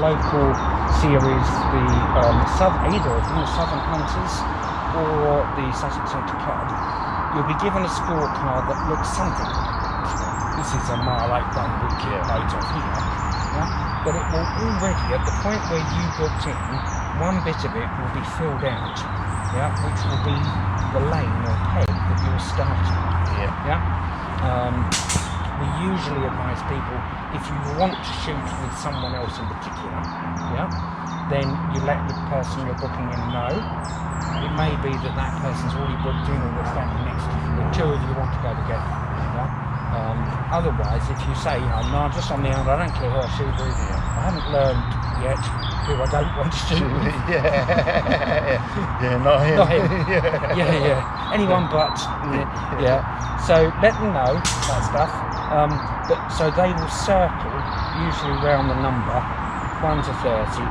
Local series, either of them, the Southern Hunters or the Sussex Centre Club, you'll be given a scorecard that looks something like this. This is a mile 8 run we get loads of here, yeah? But it will already, at the point where you booked in, one bit of it will be filled out, yeah, which will be the lane or peg that you're starting, yeah? We usually advise people, if you want to shoot with someone else in particular, yeah, then you let the person you're booking in know. It may be that that person's already booked in or they're standing next to you, the two of you want to go together, yeah? Otherwise, if you say, no, I'm just on the own, I don't care who I shoot with, I haven't learned yet who I don't want to shoot with. Not him. Not him. Yeah. Anyone but. Yeah. So let them know that stuff. So they will circle, usually around the number 1 to 30,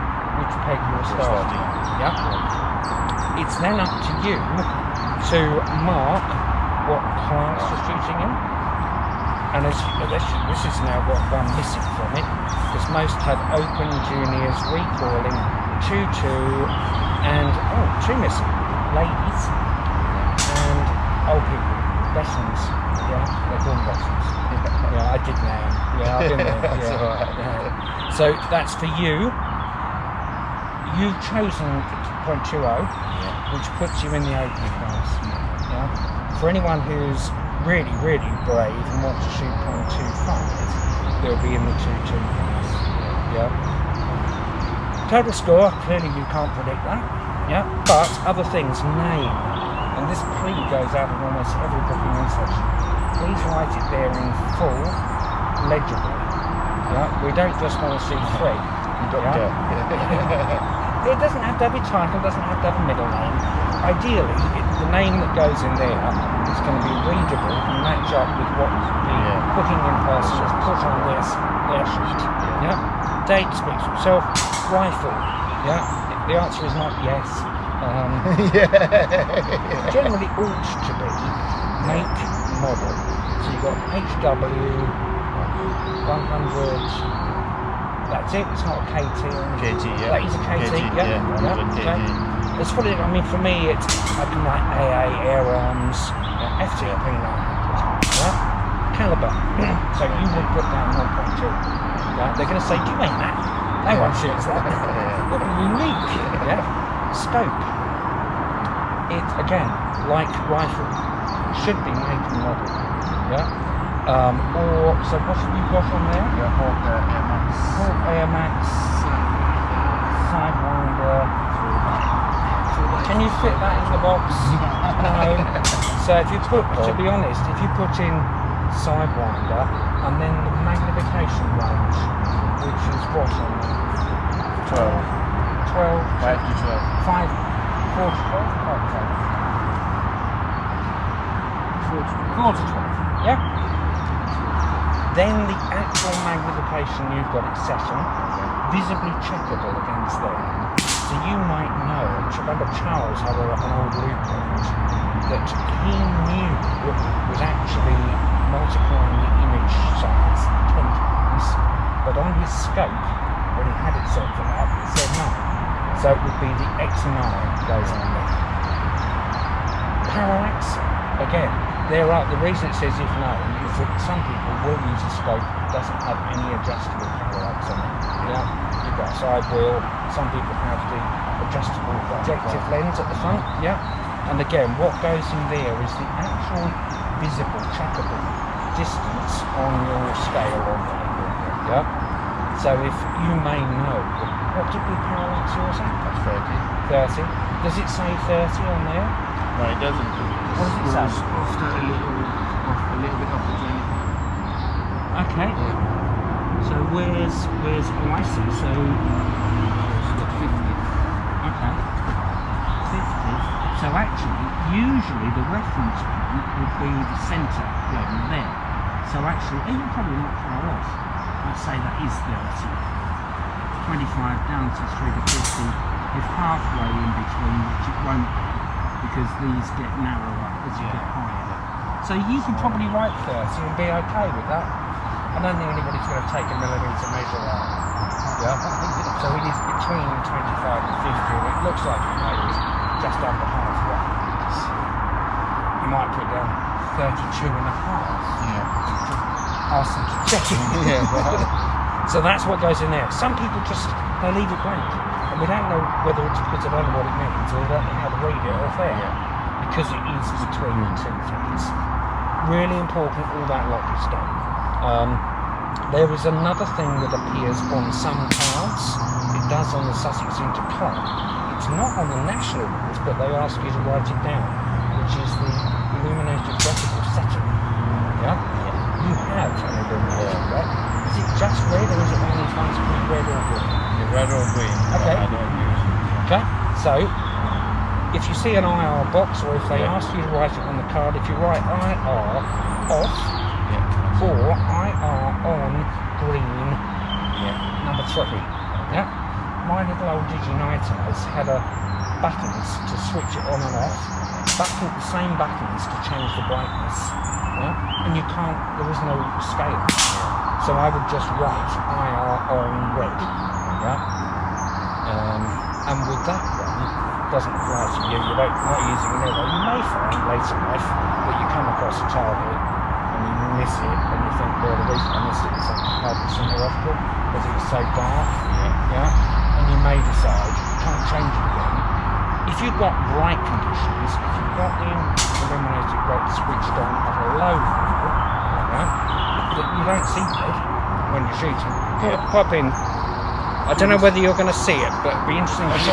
which peg you're starting. Yeah. It's then up to you to mark what class you're shooting in. And this is now what I'm missing from it, because most have open, juniors, recoiling, 2-2, and two missing, ladies and old people, veterans. Yeah, they're called veterans. Yeah, I did now. Yeah, I've been there. Yeah. So that's for you. You've chosen .20, which puts you in the open class. Yeah. For anyone who's really brave and wants to shoot .25, they'll be in the 2-2 class. Yeah. Total score, clearly you can't predict that. Yeah. But other things, name, and this plea goes out in almost every booking in session. Please write it there in full, legible. Yeah. We don't just want to see Fred. It doesn't have to have a title, doesn't have to have a middle name. Ideally, the name that goes in there is going to be readable and match up with what the booking in person has put on their sheet. Yeah. Date speaks for itself. Rifle. Yeah. The answer is not yes. Generally ought to be make, model. So you've got HW 100. That's it. It's not a KT or anything. KT, yeah. That is a KT, yeah. 100 KT. Okay. It's funny, I mean, for me, it's I can like AA, Air Arms, FTP 900, yeah? Caliber. So you would put down 1.2. Yeah? They're going to say, do you mean that? No one shoots that. What a unique, yeah? Scope. It, again, like rifle, should be make and model, yeah? So what have you got on there? Yeah, Hawk Air Max. Hawk Air Max, Sidewinder. Can you fit that in the box? No. So if you put, to be honest, if you put in Sidewinder and then the magnification range, which is what on there? 12. 5 to 12. 4 to 12? 4 to 12. Yeah. Then the actual magnification you've got it set on, visibly checkable against there. So you might know, remember Charles had an old blueprint that he knew was actually multiplying the image size 10 times, but on his scope, when he had it set for that, it said no. So it would be the X9 goes on there. Parallax, again, the reason it says if known is that some people will use a scope that doesn't have any adjustable parallax on it. Yeah, you've got a side wheel, some people have the adjustable objective lens at the front, yeah. And again, what goes in there is the actual visible, checkable distance on your scale on there, yeah. So if you may know, what did we parallax yours at? That's 30. 30. Does it say 30 on there? No, it doesn't. What does it say? A little bit off the journey. Okay. Yeah. So where's IC? So It's got 50. okay. 50. So actually, usually the reference point would be the centre lens So actually, you're probably not far off. I'd say that is 30. 25 down to 3 to 50 is halfway in between, which it won't be because these get narrower as you get higher. So you could probably write 30 and be okay with that. I don't think anybody's going to take a millimetre measure out. Yeah. So it is between 25 and 50, and it looks like it maybe just under halfway. You might put down 32 and a half. Yeah. Ask them to check it. Yeah, right. So that's what goes in there. Some people just, they leave it blank. And we don't know whether it's because they don't know what it means or they don't know how to read it off there. Because it is between two things. Really important, all that lot is done. There is another thing that appears on some cards. It does on the Sussex Inter Club. It's not on the national ones, but they ask you to write it down, which is the illuminated vertical setting. Yeah? You have an illuminated red. Is it just red or is it one of these ones called red or green? Red or green. Okay. I don't use it. Okay, so if you see an IR box or if they ask you to write it on the card, if you write IR off or IR on green number 3. Yeah? My little old Diginiters had buttons to switch it on and off, the same buttons to change the brightness. Yeah? And you can't, there is no scale. So I would just write IR on red. Yeah? And with that one, doesn't apply to you, you're not using it anyway. You may find later in life that you come across a target and you miss it and you think, well, the reason I missed it is I had it somewhere off because it was so dark. And you may decide you can't change it again. If you've got bright conditions, if you've got the illuminated red switched on at a low level, that you don't see red when you're shooting, pop in. I don't know whether you're going to see it, but it'd be interesting to see.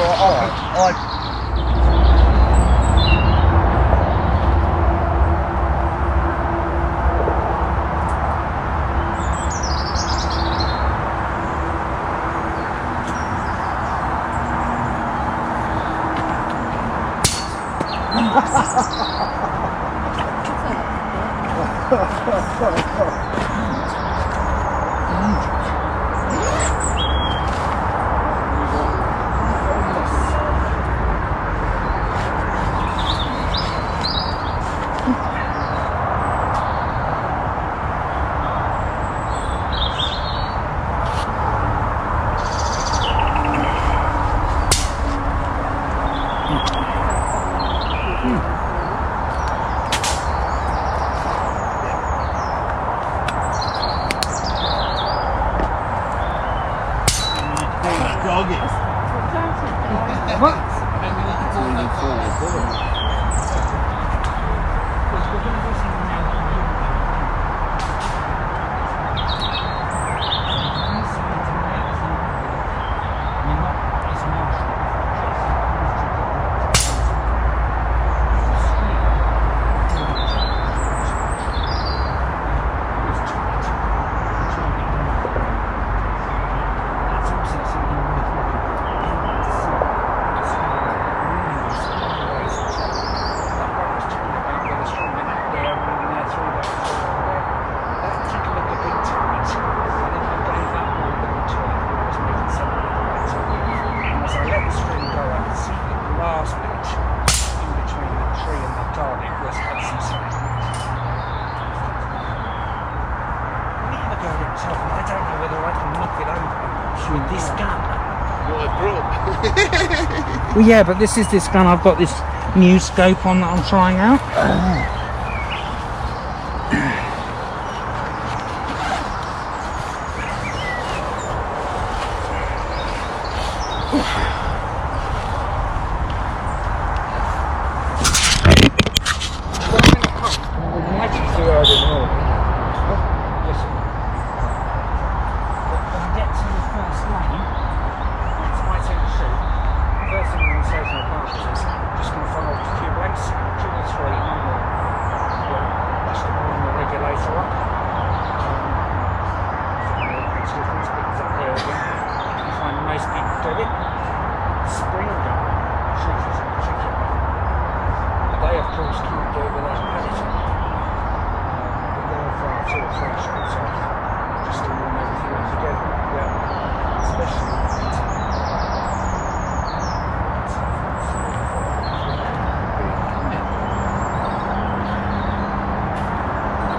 Well, yeah, but this is this gun. I've got this new scope on that I'm trying out.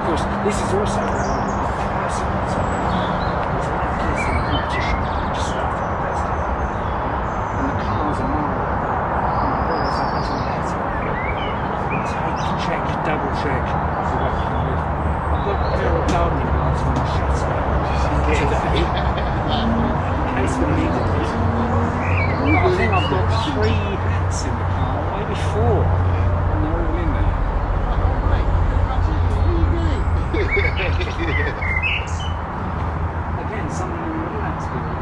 course, this is also personal. So there's a lot of kids in the competition just start from the best. And the cars are mild. And the boys are hunting the heads up. Check, double check. So what you can do. I've got a pair of gardening gloves on my shit today. In case we needed it. I think I've got 3 hats in the car, maybe 4. And they're all in there. Again, something in the relax people.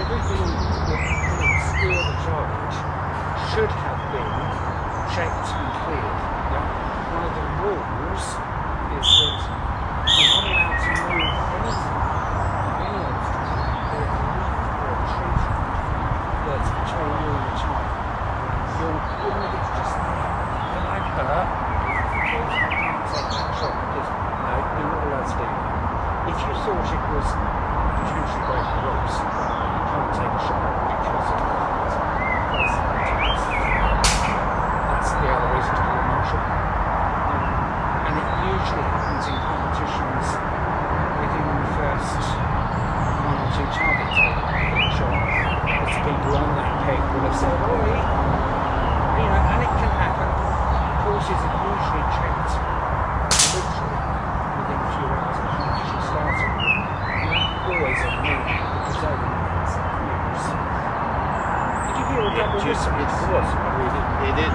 Everything that can obscure the charge should have been checked and cleared. Yeah? One of the rules is that you're not allowed to move anything, any obstacle, or leaf or a tree that's between you and the child. Even if it's just there, it might hurt. Take that shot because no, you're not allowed to do that. If you thought it was potentially breaking the rules, you can't take a shot because of that's the other reason to call a marshal. And it usually happens in competitions within the first 1 or 2 targets being shot. Because people on that peg will have said, "Oi," you know, and it can happen. Courses are usually checked literally within a few hours of the competition starting. And that always on me because they were news. Did you hear a double whistle? It was. It did.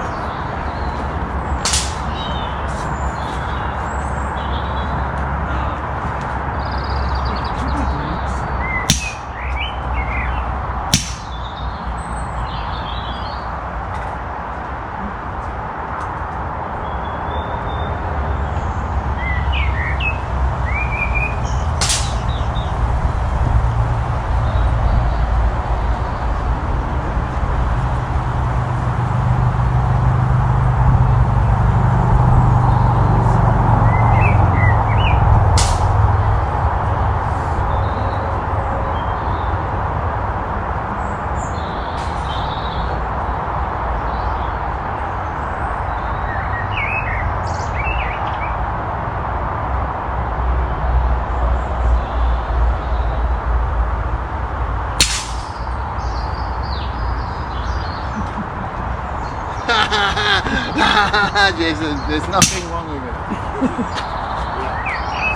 Jason, there's nothing wrong with it.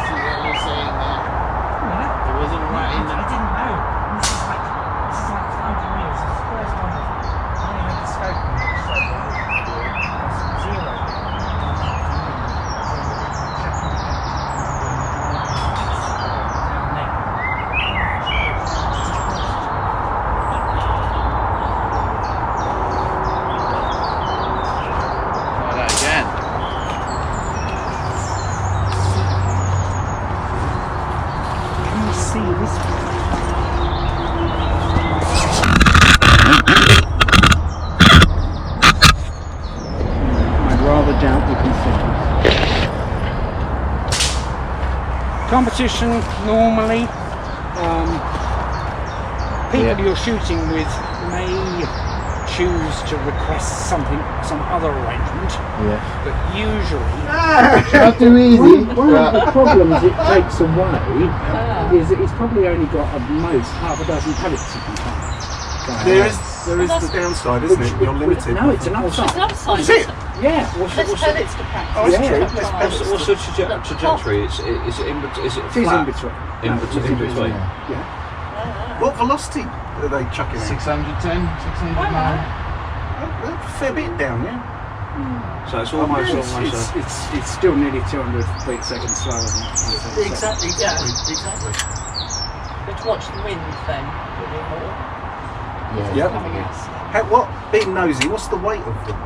See what you're saying there? It wasn't right in I didn't know. This is like 5 years. It's the first time I've only had the scope on it. So it's 0. Try that again. Can you see this one? I'd rather doubt you can see. Competition normally, people you're shooting with may choose to request some other arrangement, Yeah. but usually Not too easy. one of the problems it takes away is that it's probably only got at most half a dozen pellets you can fire. There is the downside, isn't it? You're limited. No, it's an upside. It's an upside. Is it? Yeah. Less pellets to practice. Oh, it's Yeah. true. Less Less pellets. pellets. What's the trajectory? Is it It is in flat? between. In No, between. it's In between. Yeah. What velocity are they chucking in? 610, 600 miles. A fair bit down, yeah? So it's almost It's still nearly 200 feet seconds slower than Exactly. You have to watch the wind then. Yeah. Yep. Coming out. What? Being nosy, what's the weight of them?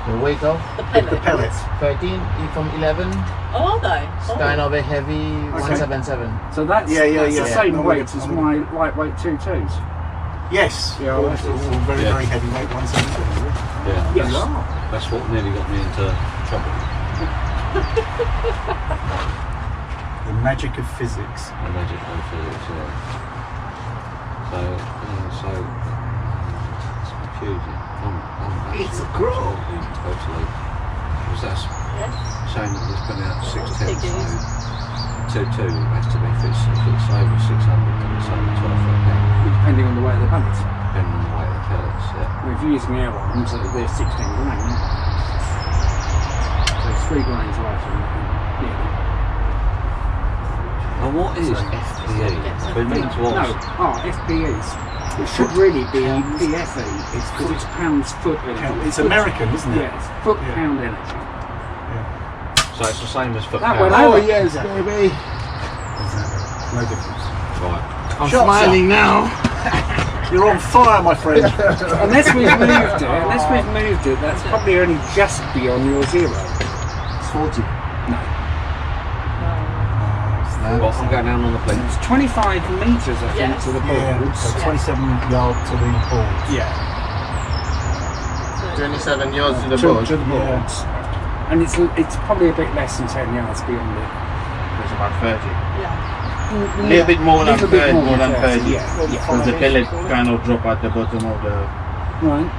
The weight of The pellet. The pellets. 13 from 11. Oh, are they? It's Oh. kind of a heavy 177. So that's, Yeah, that's yeah. the same I'm weight with you, as I'm my lightweight 2.2s. Yes. Yeah, all, that's- all very, yeah. very heavyweight 177. Yeah. Yes. That's what nearly got me into trouble. The magic of physics. The magic of physics, yeah. So it's confusing. It's a growth. Totally. Because that's Yes. saying that it's putting out 610, Figures. so 2 has to be if it's over 600 then it's over 12 foot pound, Depending on the weight of the pellets. depending on the weight of the pellets. Yeah. If you're using air ones, they're 16 grain. So it's 3 grains lighter than that. And what is FPE? We mean to No, ask. FPEs. It should really be PFE. It's because it's pounds foot energy. It's American, isn't it? Yeah, it's foot pound energy. So it's the same as foot That pound. went over. yes, baby. Exactly. No difference. Right. I'm Shots smiling now. You're on fire, my friend. Unless we've moved it, that's probably only just beyond your 0. It's 40. Well, I'm going down on the plane. It's 25 metres, I think, Yes. to the Yeah, boards. so 27 yard to the board. Yeah. 27 yards to the To board. the boards. And it's probably a bit less than 10 yards beyond it. It's about 30. Yeah. A little bit more than 30. More than 30. Yeah. Because the pellet kind of drop at the bottom of the. Right.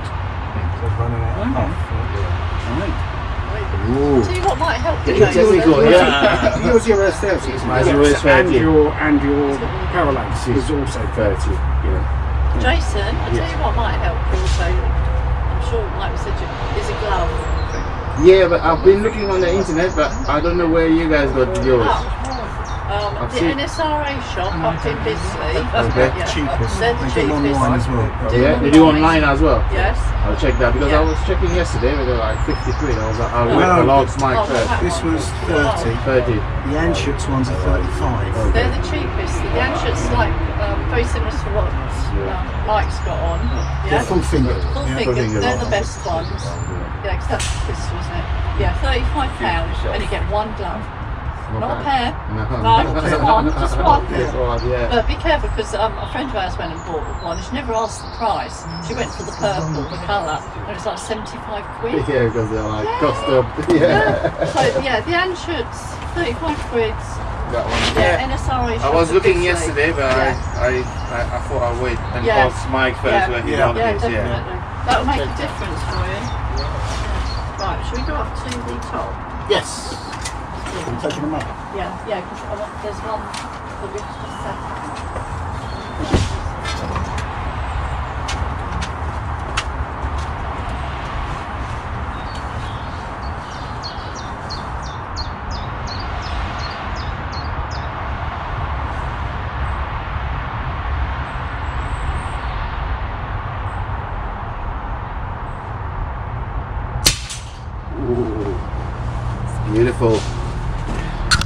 So it's running out. Okay. Half. Ooh. Tell you what might help you. Yeah, though, technical, is- yeah. Your 030 is My 030. and your parallax is also 30. Yeah. Jason, I tell you what might help also. I'm sure, like we said, is a glove. Yeah, but I've been looking on the internet, but I don't know where you guys got yours. I've The seen- NSRA shop up in Bisley. Okay. Yeah. Cheapest. They're the They do cheapest. online as well. Yeah, they do online as well. Yes. I'll check that because Yeah. I was checking yesterday, but they were like 50 quid. I was like, I'll No. wait for Log's mic Oh, first. that This one. was 30. 30. The Anschutz ones are 35. They're the cheapest. The Anschutz like very similar to what Mike's got on. They're Yeah. full fingered. Full Yeah. finger. finger They're the one. best ones. Yeah, because that's the pistol, isn't it? Yeah, £35, and you get one glove. Not a pair. No. No, just one. Just one. Just one, yeah. But be careful because a friend of ours went and bought one and she never asked the price. She went for the purple, the colour, and it was like 75 quid. Yeah, because they're like custom. Yeah. So yeah, the Anschutz, 35 quid. That one. Yeah, NSRA. I was shop looking at Bisley. yesterday, but Yeah. I thought I'd wait and Yeah. ask Mike first Yeah. when he Yeah. got Yeah, this. definitely. Yeah. That will make a difference for you. Yeah. Right, shall we go up to the top? Yes. I'm taking them up. Yeah, because there's one that we've just set. It's beautiful.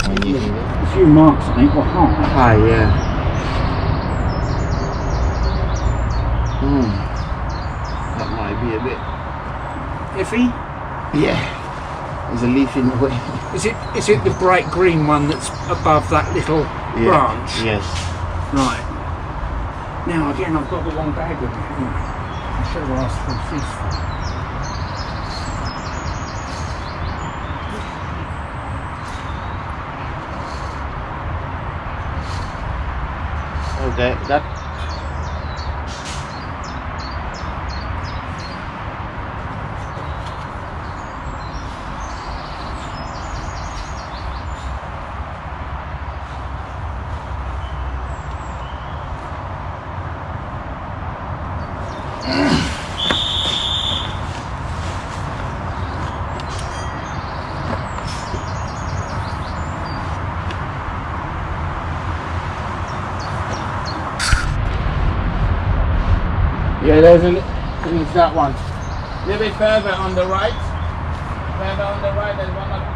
A few marks on it, what not? Hi, yeah. That might be a bit. Iffy? Yeah. There's a leaf in the way. Is it the bright green one that's above that little branch? Yes. Right. Now again, I've got the wrong bag with me. haven't I? I should have asked for a fish. Okay, that. Yeah, it's that one. A little bit further on the right. Further on the right, there's one other.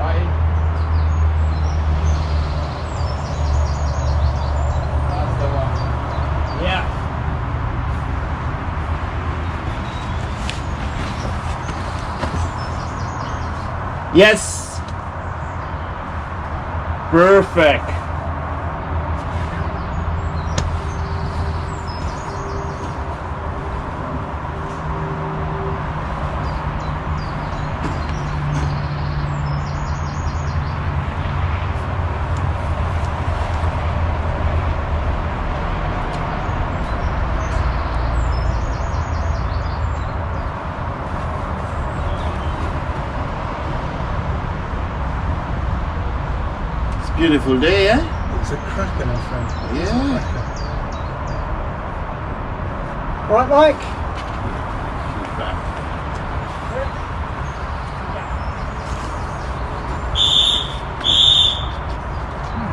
Right. That's the one. Yeah. Yes. Perfect. Beautiful day, yeah? It's a cracker, my friend. It's a Yeah. cracker. Right, Mike?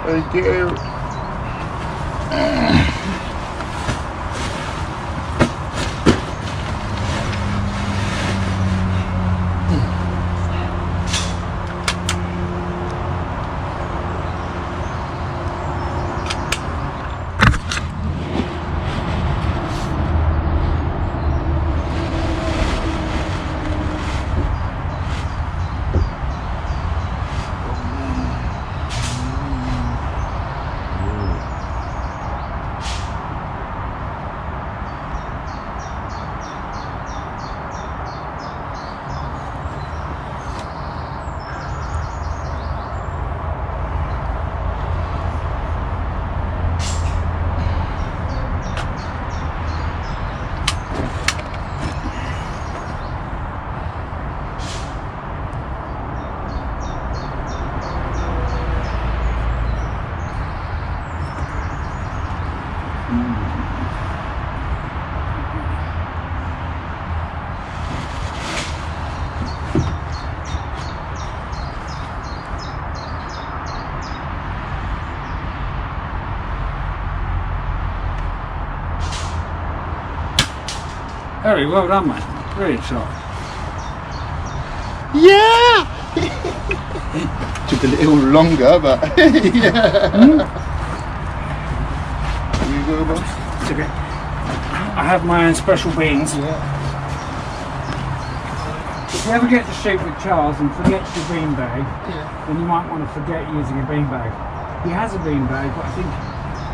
Thank you. Very well done, mate. Really excited. Yeah! Took a little longer, but yeah. You go, boss? It's okay. I have my own special beans. If you ever get to shoot with Charles and forget your bean bag, then you might want to forget using a bean bag. He has a bean bag, but I think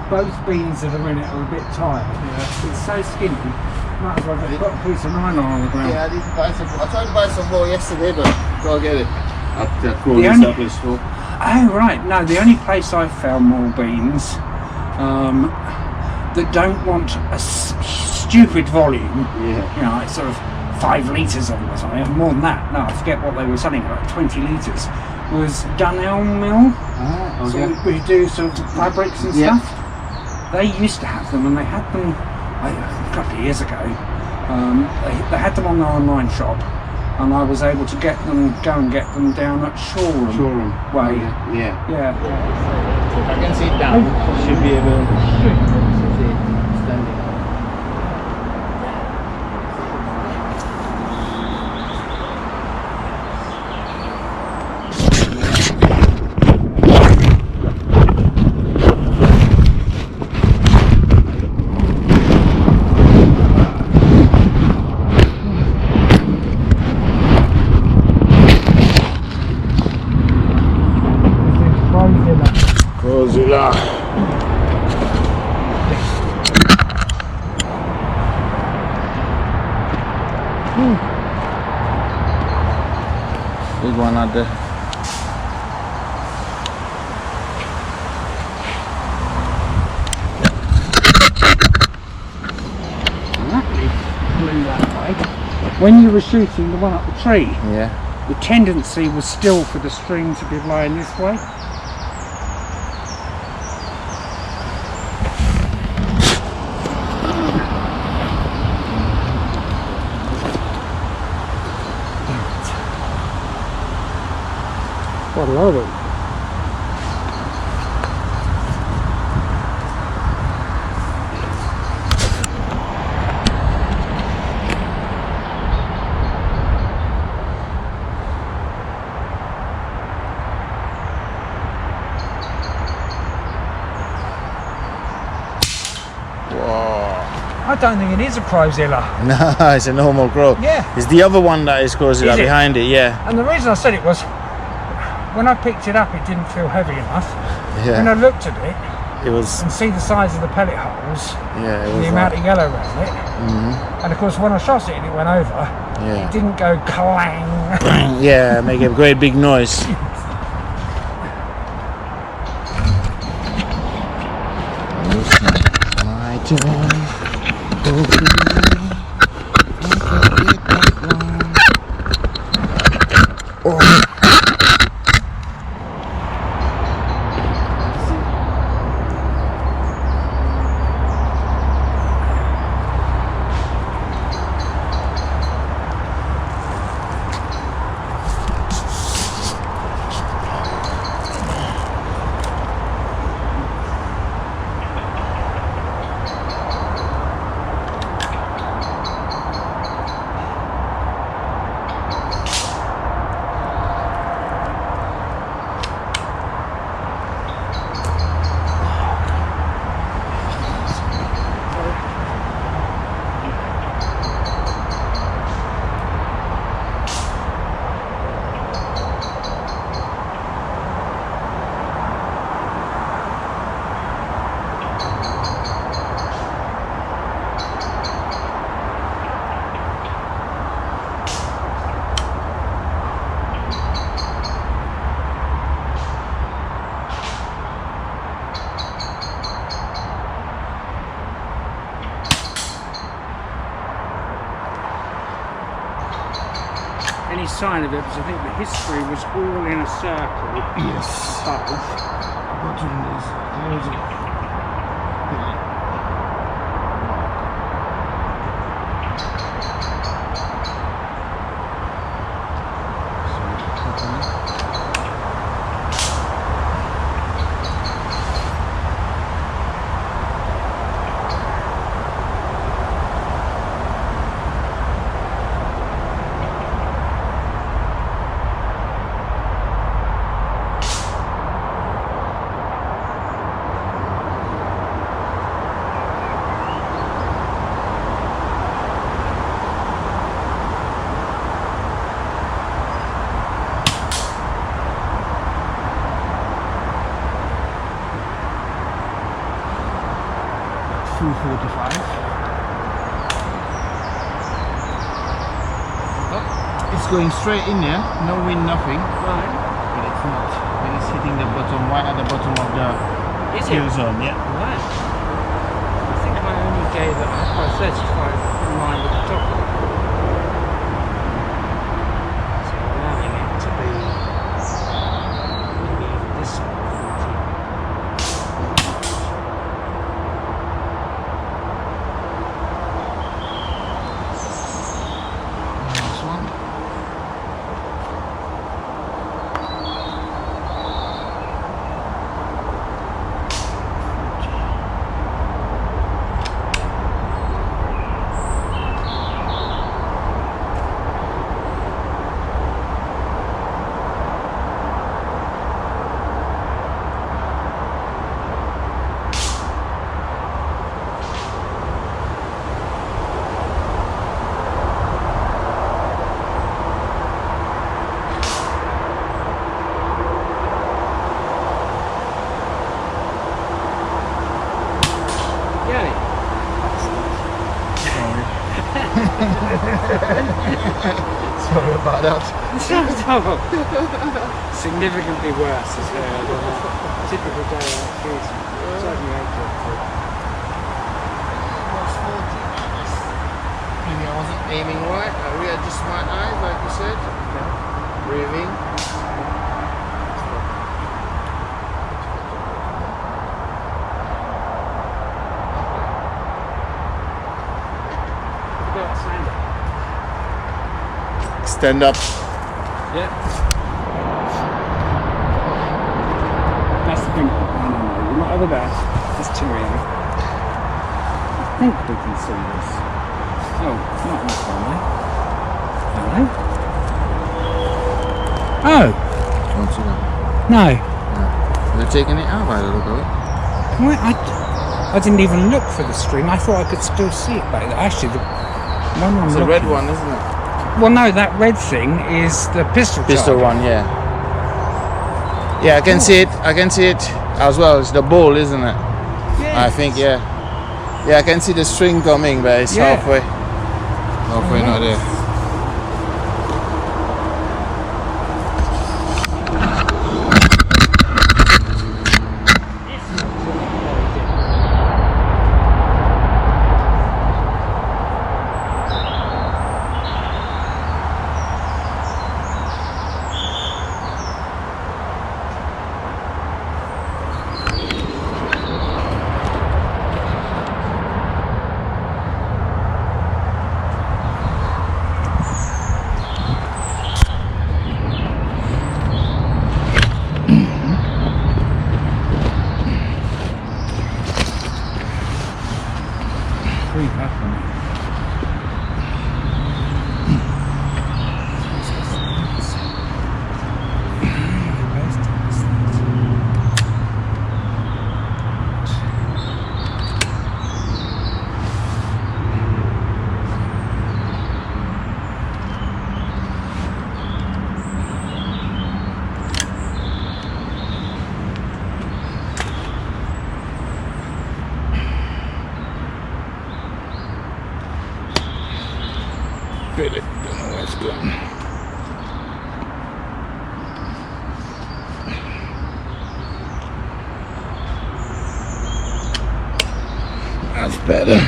both beans that are in it are a bit tight. It's so skinny. Might as well just put a piece of nylon on the ground. Yeah, I need to buy some. I tried to buy some more yesterday, but go get it. After The only- Oh right, no, the only place I've found more beans that don't want a stupid volume, you know, it's sort of 5 litres of them or something, more than that, no, I forget what they were selling, like 20 litres, was Dunelm Mill. So we do sort of fabrics and stuff. They used to have them, and they had them a couple of years ago. They had them on their online shop, and I was able to go and get them down at Shoreham way. Yeah. Yeah. If I can sit down, should be able to see standing. Godzilla. Big one out there. Flew that way. When you were shooting the one up the tree, Yeah. the tendency was still for the string to be lying this way. Quite a lot of them. I don't think it is a Prozilla. No, it's a normal crow. Yeah. It's the other one that is Godzilla Is it? behind it, yeah. And the reason I said it was, when I picked it up, it didn't feel heavy enough. When I Yeah. looked at it It was, and see the size of the pellet holes, yeah, it and was the amount like, of yellow around it, and of course when I shot it and it went over, yeah. it didn't go clang. Yeah, make a great big noise. My joy. any sign of it, because I think the history was all in a circle. Yes. Above. Bottom is closing. It's going straight in there, no wind, nothing. Right. But it's not. When it's hitting the bottom, right at the bottom of the kill zone, yeah. Right. I think I only gave it 35 in line with the top of it. So allowing it to be maybe even this side of 40. This one. Sorry about that. Significantly worse is typical day like this. Maybe I wasn't aiming right. I readjust my eyes, like you said. Breathing. Stand up. Yeah. That's the thing. No, you're not over there. It's too early. I think we can see this. Oh, not that one, eh? Hello? Oh! Don't see that. No. Yeah. They're taking it out by the look of it. Well, I didn't even look for the stream. I thought I could still see it back there. Actually, the one I'm It's a looking red one, isn't it? Well, no, that red thing is the pistol Pistol target. one, yeah. Yeah, I can see it. I can see it as well. It's the ball, isn't it? Yes. I think, yeah. Yeah, I can see the string coming, but it's Yeah. halfway. Halfway not there. Really don't know where it's going. That's better.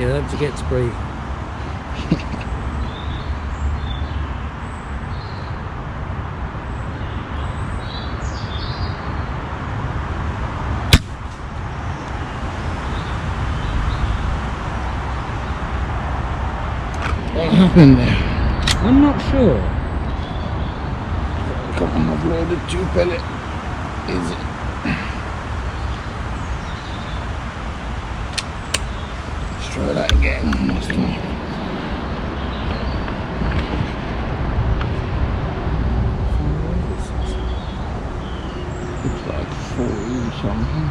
Yeah, don't forget to breathe. What happened there? I'm not sure. Come on, I've loaded 2 pellet. Is it? Let's try that again. Last one. Looks like 40 or something.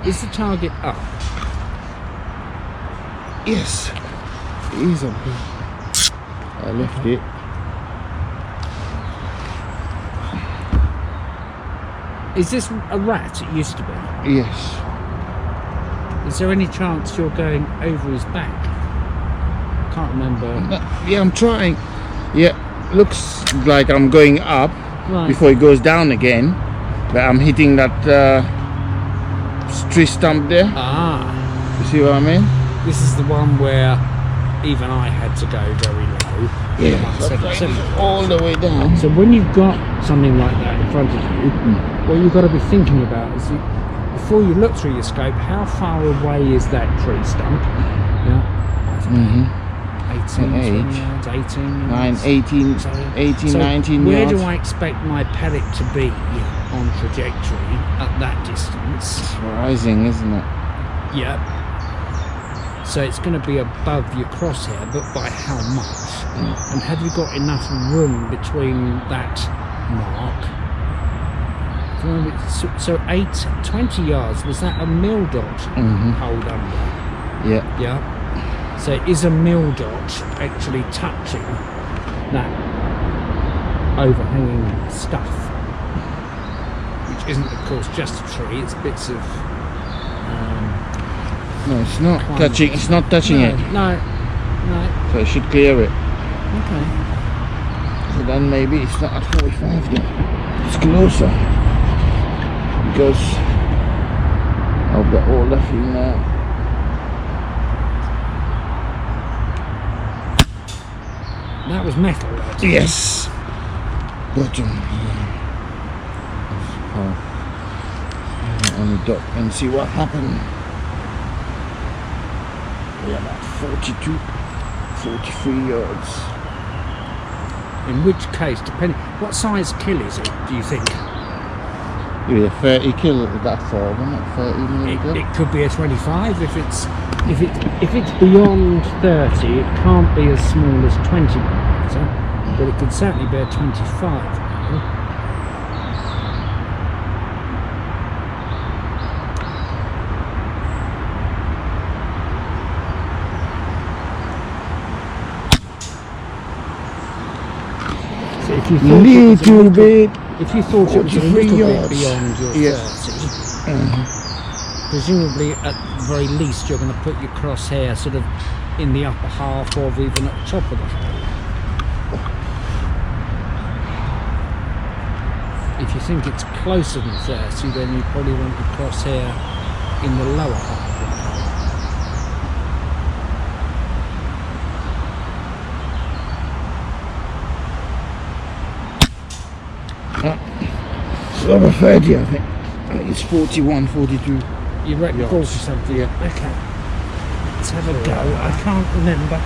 Is the target up? Yes, it is up here. I left it. Is this a rat? It used to be. Yes. Is there any chance you're going over his back? Can't remember. Yeah, I'm trying. Yeah, looks like I'm going up Right. before it goes down again. But I'm hitting that tree stump there. Ah, You see what I mean? this is the one where even I had to go very low. Yeah. So I'm trying it all the way down. So when you've got something like that in front of you, what you've got to be thinking about is before you look through your scope, how far away is that tree stump? Yeah. I don't know, 18, 20 yards, 18 yards. 18, So- 18, so 19 where yards. do I expect my pellet to be on trajectory at that distance? It's rising, isn't it? Yep. So it's going to be above your crosshair, but by how much? And have you got enough room between that mark? So 20 yards, was that a mil dot hold under? Yeah. Yeah. So is a mil dot actually touching that overhanging stuff? Which isn't, of course, just a tree, it's bits of... No, it's not Climate. touching. It's not touching it. No. So I should clear it. Okay. So then maybe it's not at 45 yet. It's closer. Because of the older thing now. That was metal. That. Yes. Bottom. On the dock and see what happened. We're about 42, 43 yards. In which case, depending, what size kill is it? Do you think? Yeah, 30 kill that far, wasn't it? 30 millimeter. It could be a 25 if it's beyond 30. It can't be as small as 20 millimeter, but it could certainly be a 25. So if you thought if you thought it was a 43 little yards. bit beyond your Yes. 30, presumably at the very least you're going to put your crosshair sort of in the upper half or even at the top of the hole. If you think it's closer than 30, then you probably want the crosshair in the lower half of the hole. It's over 30, I think. It's 41, 42. You reckon 40 something? Yeah. Okay. Let's have a go. I can't remember.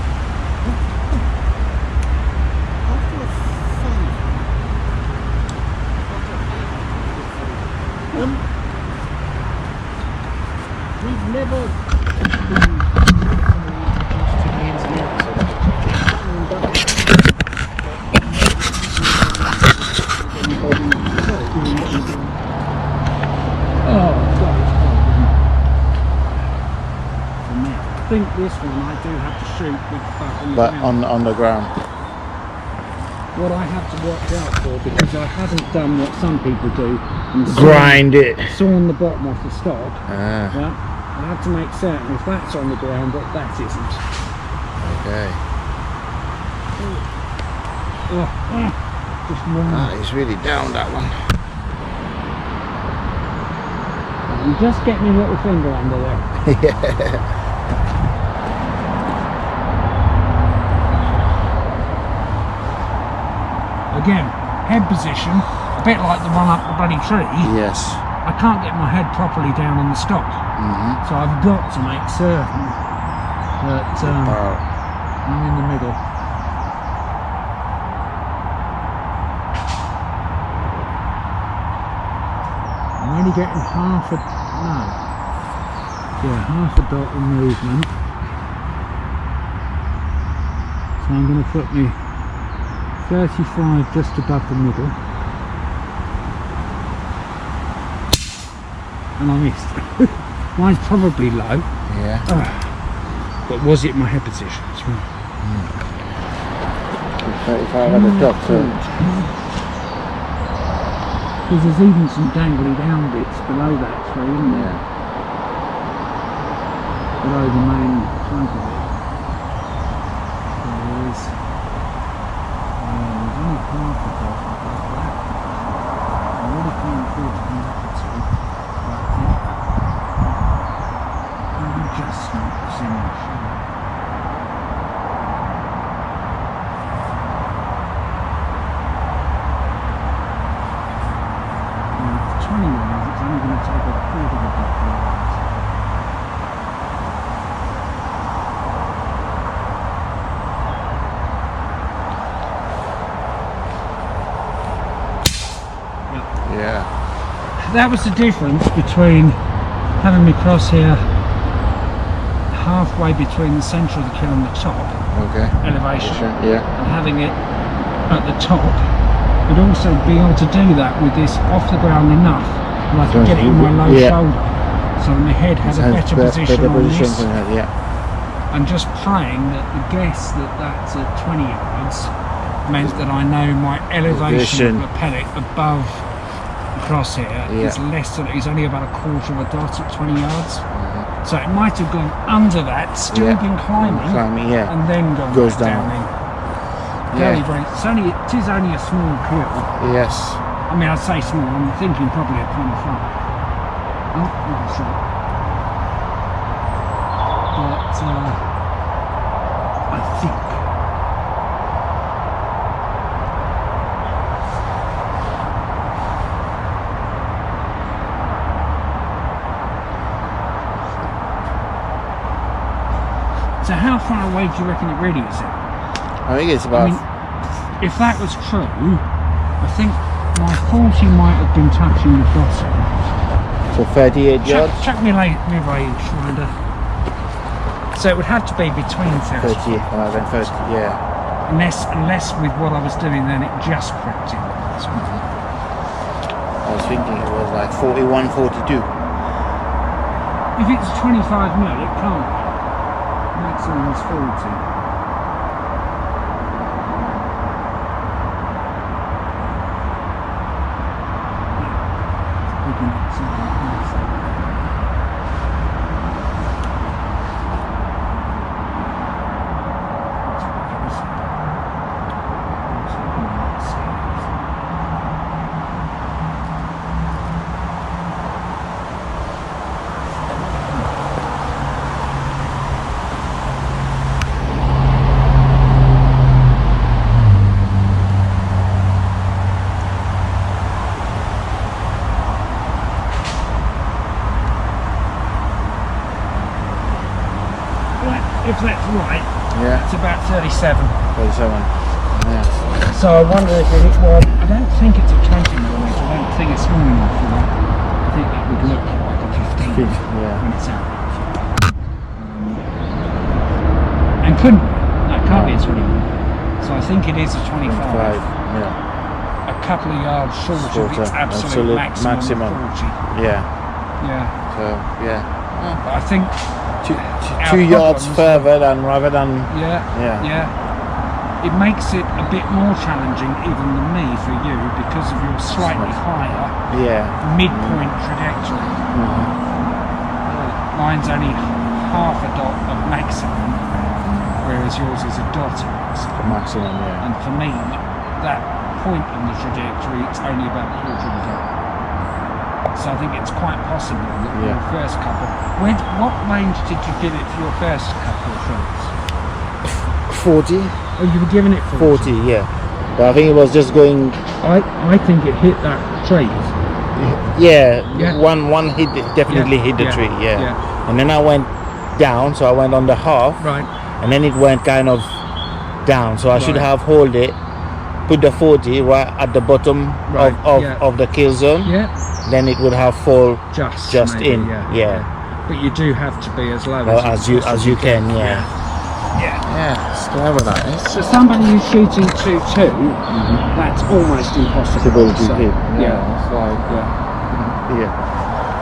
We've never I think this one I do have to shoot with the butt on the But ground. on the ground. What I have to watch out for, because I haven't done what some people do and Grind it. sawn the bottom off the stock. Ah, Yeah, I have to make certain if that's on the ground that that isn't. okay. Just one. That is really down, that one. You just get me little finger under there. Yeah. Again, head position, a bit like the one up the bloody tree. Yes. I can't get my head properly down on the stock, so I've got to make certain that I'm in the middle. I'm only getting half a dot of movement, so I'm going to put me 35 just above the middle. And I missed. Mine's probably low. Yeah. But was it my head position? That's right. 35 at the top, so. Because there's even some dangly down bits below that tree, isn't there? Yeah. Below the main trunk of it. There is. There's only half of that above that. I really can't afford to come up to two. Just not in the show. For 20 miles, it's only going to take a quarter of a dot. Yeah. That was the difference between having me cross here halfway between the centre of the kill and the top elevation, Yeah. and having it at the top, but also be able to do that with this off the ground enough that I could get it in my low shoulder, so that my head had a better position on this, and just praying that the guess that that's at 20 yards meant that I know my elevation of the pellet above the crosshair is less than, is only about a quarter of a dot at 20 yards. So it might have gone under that, still been climbing, and then goes down in. Very, very. It is only a small kill. Yes. I mean, I'd say small. I'm thinking probably a 25. Oh, that's right. But I think. So how far away do you reckon it really is then? I think it's about... I mean, if that was true, I think my 40 might have been touching the bottom. So 38 yards? Chuck me range, Ryder. So it would have to be between 30. 30, then 30, yeah. Unless with what I was doing then it just crept in. I was thinking it was like 41, 42. If it's 25 mil, it can't be. Maximum is 40. If that's right, it's about 37. 37, yeah. So I wonder if it, well, I don't think it's a 20 millimetre, I don't think it's small enough for that. I think that would look like a 15 when it's out. And couldn't be. No, it can't be a 20. So I think it is a 25. Yeah. A couple of yards short of its absolute maximum. 40. Yeah. Yeah. So, yeah. But I think 2 yards further than rather than it makes it a bit more challenging even than me for you because of your slightly higher midpoint trajectory. Mine's only half a dot of maximum, whereas yours is a dot of maximum. Maximum, yeah. And for me, that point in the trajectory, it's only about a quarter of a dot. So I think it's quite possible that your first couple. What range did you give it for your first couple of shots? 40. Oh, you were giving it 40, yeah. But I think it was just going. I think it hit that tree. Yeah, Yeah. one hit definitely hit the tree. Yeah. And then I went down, so I went on the half. Right. And then it went kind of down, so I should Right. have hold it, put the 40 right at the bottom Right, of the kill zone. Yeah. Then it would have fall Just maybe, in. Yeah. But you do have to be as low As you can. Yeah. Yeah. It's clever that. Eh? So somebody who's shooting 2-2, that's almost impossible to Impossible to say. hit. Yeah. It's like Yeah.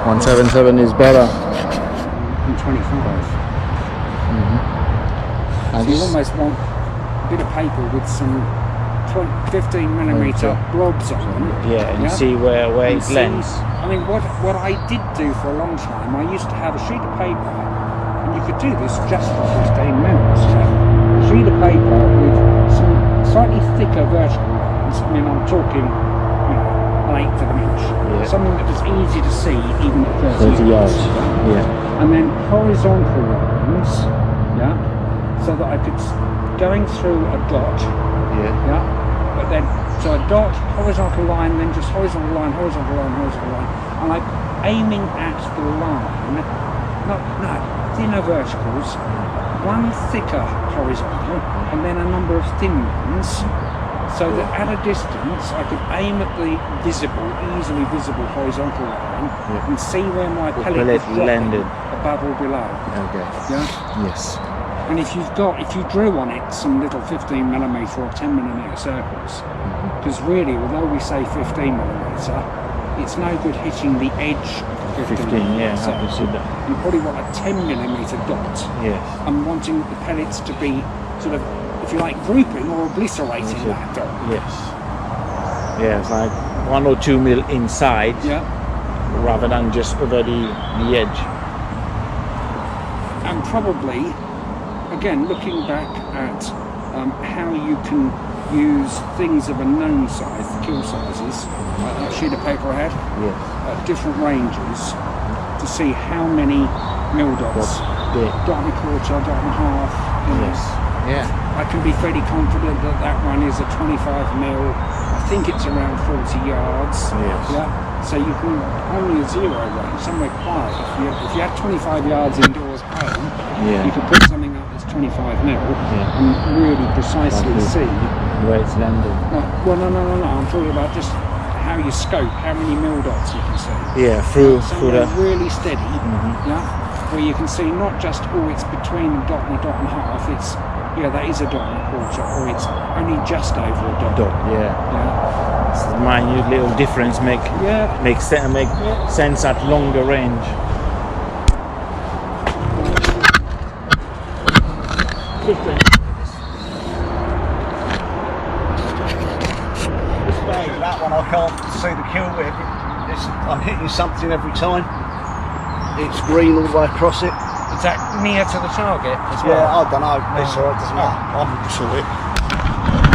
177 is better. And 25. And So you this- almost want a bit of paper with some 15mm blobs on them. yeah, and see where And it see- lands. I mean, what I did do for a long time, I used to have a sheet of paper, and you could do this just for 15 minutes. A sheet of paper with some slightly thicker vertical lines. I mean, I'm talking, an eighth of an inch. Yeah. Something that was easy to see even at 30 yards. Yeah. Yeah. And then horizontal lines, so that I could, going through a dot, Yeah. but then, so a dot, horizontal line, then just horizontal line, horizontal line, horizontal line, and like aiming at the line, no, thinner verticals, one thicker horizontal, and then a number of thin ones, so that at a distance I could aim at the easily visible horizontal line, and see where my pellet was dropping, landed. above or below. Okay. Yeah. Yes. And if you drew on it some little 15mm or 10mm circles, because really, although we say 15mm, it's no good hitting the edge of the 15. Yeah. I circle. can see that. You probably want a 10mm dot, Yes. and wanting the pellets to be sort of, if you like, grouping or obliterating that dot. Yes. Yeah, it's like 1 or 2 mil inside, Yeah. rather than just over the edge. And probably, again, looking back at how you can use things of a known size, the kill sizes, like that sheet of paper I had, Yes. at different ranges, to see how many mil dots, dot and a quarter, dot and a half. Yes. Yeah. I can be fairly confident that that one is a 25 mil. I think it's around 40 yards. Yes. Yeah. So you can, only a zero range, somewhere quiet. If you had 25 yards indoors at home, Yeah. you could put something up that's 25 mil and really precisely Lovely. see. Where it's landed. Well, no. I'm talking about just how you scope, how many mil dots you can see. Yeah, through Somewhere the. really steady, where you can see not just, it's between a dot and a dot and a half, it's, that is a dot and a quarter, or it's only just over a dot. Yeah. Yeah. It's a minute little difference make sense at longer range. That one I can't see the kill with. I'm hitting something every time. It's green all the way across it. Is that near to the target as well? Yeah, I don't know. It's alright, doesn't matter. I'm sure it.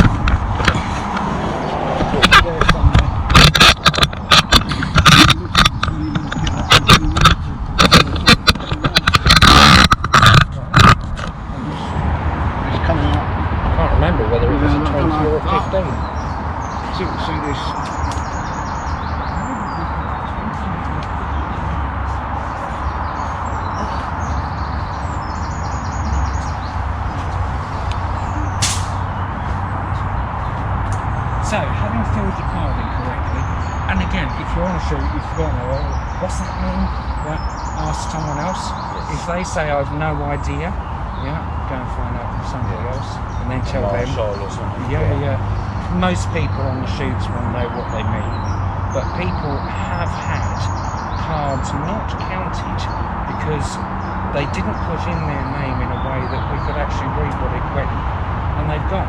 It's coming up. I can't remember whether it was a 20 or a 15. So you can see this. So, having filled your card in correctly, and again, if you're on a shoot, you've forgotten, what's that mean? Ask someone else. If they say, I've no idea, go and find out from somebody else, and then tell them. Yeah. Most people on the shoots will know what they mean, but people have had cards not counted because they didn't put in their name in a way that we could actually read what it went, and they've gone.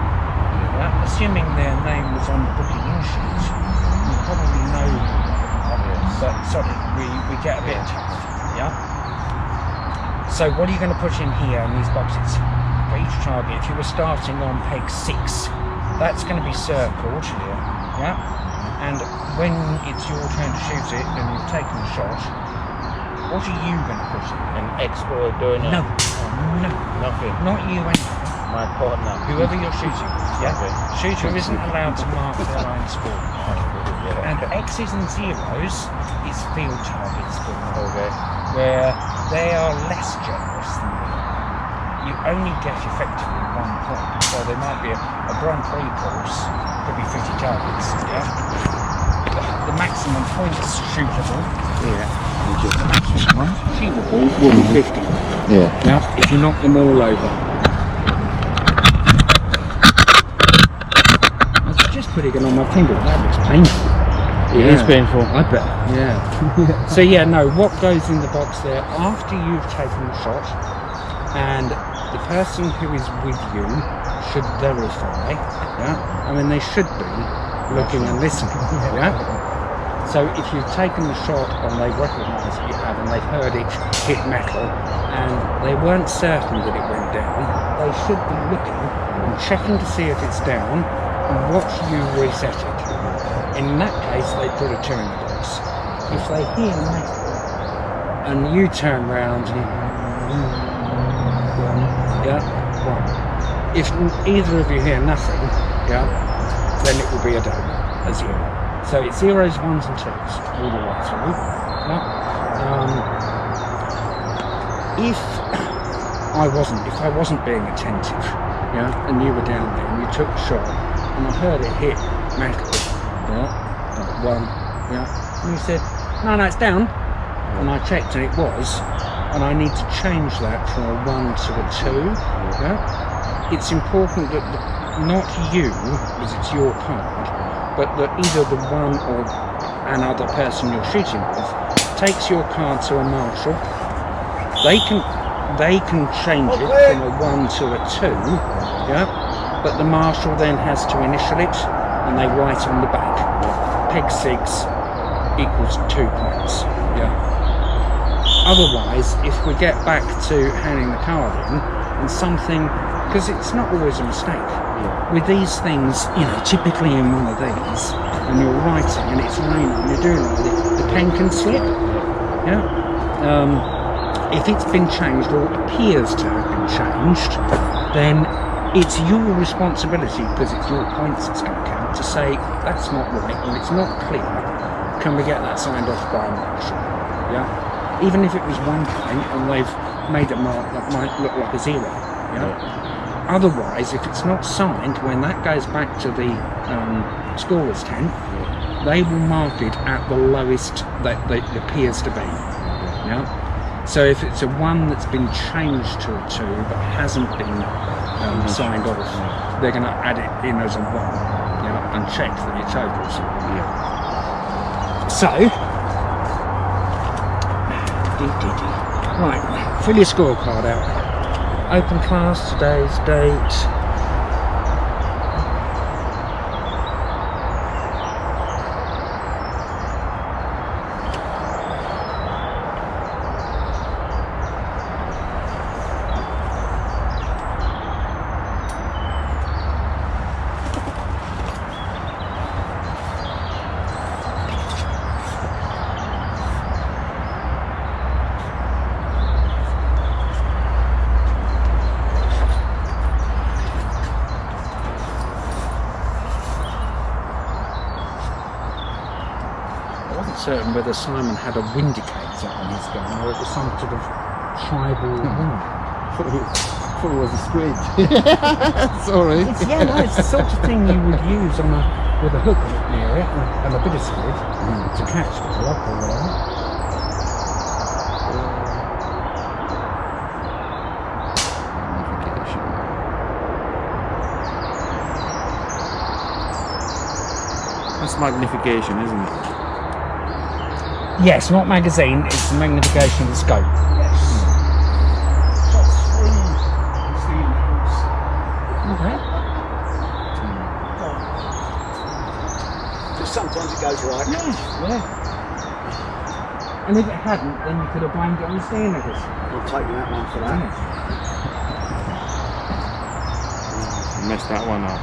Assuming their name was on the booking in sheet, you probably know, but sorry, we get a bit tough, So what are you going to put in here in these boxes? For each target, if you were starting on peg 6, that's going to be circled. Yeah. And when it's your turn to shoot it, and you've taken the shot, what are you going to put in? An expert doing it. No, Nothing. not you anyway. My partner. Whoever you're shooting with, yeah? Okay. Shooter isn't allowed to mark their own score. Yeah. And X's and zeros is field target score, Okay. where they are less generous than you. You only get effectively 1 point. So there might be a Grand Prix course, could be 50 targets. Yeah? The maximum points shootable, the maximum achievable will be 50. Yeah. Now, if you knock them all over. I was just putting it on my finger, that looks painful. It is painful. I bet. Yeah. So yeah, no, what goes in the box there, after you've taken the shot, and the person who is with you should verify, I mean, they should be looking and listening, So if you've taken the shot and they've recognised that you have, and they've heard it hit metal, and they weren't certain that it went down, they should be looking and checking to see if it's down and watch you reset it. In that case, they put a 2 in the box. If they hear metal and you turn round if either of you hear nothing, then it will be a dome, a 0. So it's 0s, 1s and 2s all the way through. If I wasn't being attentive, and you were down there and you took the shot and I heard it hit metal, like 1, and you said, no, it's down, and I checked and it was, and I need to change that from a 1 to a 2. It's important that not you, because it's your card, but that either the one or another person you're shooting with takes your card to a marshal. They can change it from a 1 to a 2, but the marshal then has to initial it, and they write on the back, peg 6 equals 2 points. Otherwise, if we get back to handing the card in, and something, because it's not always a mistake. With these things, typically in one of these, and you're writing and it's raining and you're doing it, the pen can slip. If it's been changed or appears to have been changed, then it's your responsibility, because it's your points that's going to count, to say that's not right or it's not clear. Can we get that signed off by a marshal? Even if it was 1 point and they've made a mark that might look like a 0. Otherwise, if it's not signed, when that goes back to the scorer's tent, they will mark it at the lowest that it appears to be. So if it's a 1 that's been changed to a 2 but hasn't been signed off, they're going to add it in as a 1, and check that it totals. So, right, fill your scorecard out. Open class, today's date. Certain whether Simon had a windicator on his gun or it was some sort of tribal woman. Thought it was a squid. Sorry. It's the sort of thing you would use with a hook near it and a bit of squid to catch the block or whatever. That's magnification, isn't it? Yes, not magazine, it's the magnification of the scope. Yes. Top 3 is the impulse. Okay. Just sometimes it goes right. Yeah. And if it hadn't, then you could have blamed it on the steeriness. I'll take you that one for that. Messed that one up.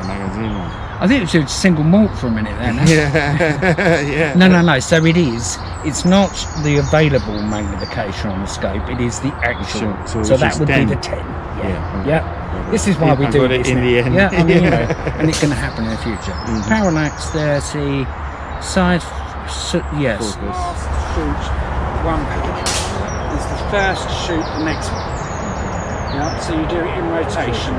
The magazine one. I think it was single malt for a minute then. Yeah, yeah. No. So it is. It's not the available magnification on the scope. It is the actual. So So which that is would 10. be the 10. Yeah. Yeah. This is why we I do got it this in now. the end. Yeah, I mean, you know, Yeah. and it's going to happen in the future. Parallax 30, side, yes. Focus. Last shoot, one page. It's the first shoot, the next one. Yeah, so you do it in rotation.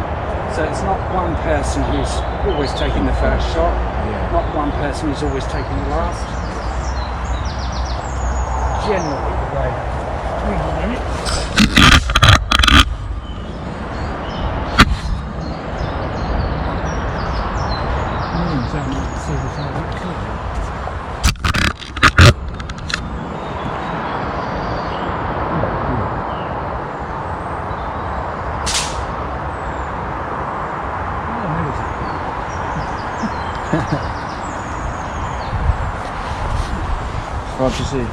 So it's not one person who's always taking the first shot, not one person who's always taking the last. Generally the way. Hang on a minute. So I might see this out of clear. What do you see?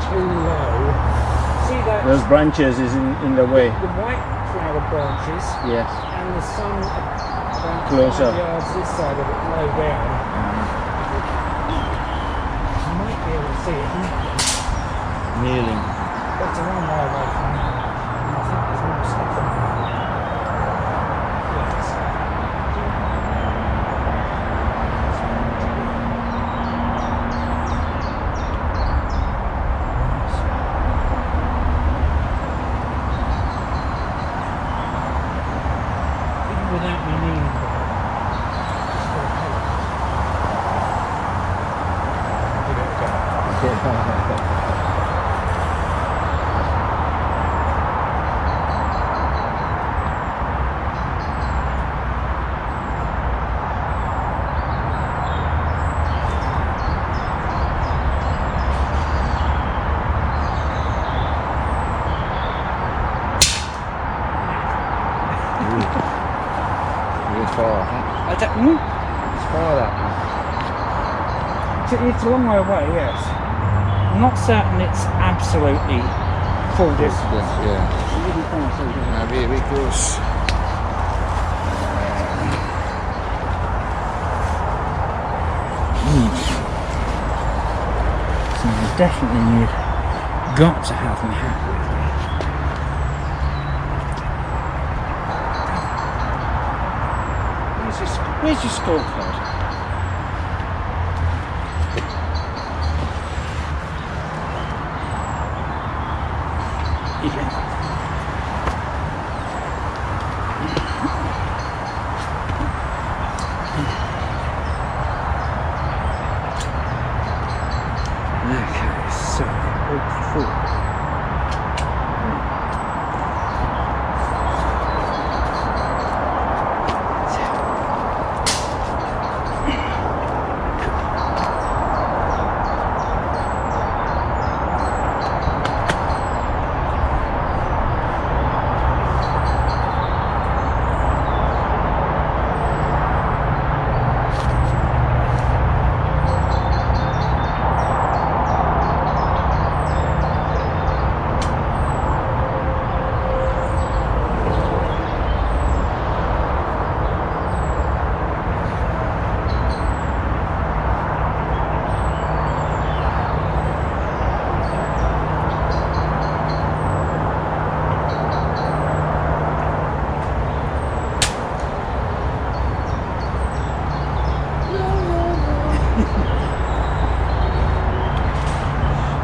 Too low. See that? Those branches is in the way. The white flower branches Yes. and the sun about Closer. 5 yards this side of it low down. You might be able to see it. Kneeling. But it's a long way away from here. And I think there's more stuff on there. Yes. Without me kneeling for it. Give it a go. It's far, huh? I don't, It's far that it's a long way away, yes. I'm not certain it's absolutely full distance. yeah. It wouldn't sound so good. Maybe it because So I definitely need, got to have my hat with me. Where's your scorecard? Okay, so all four.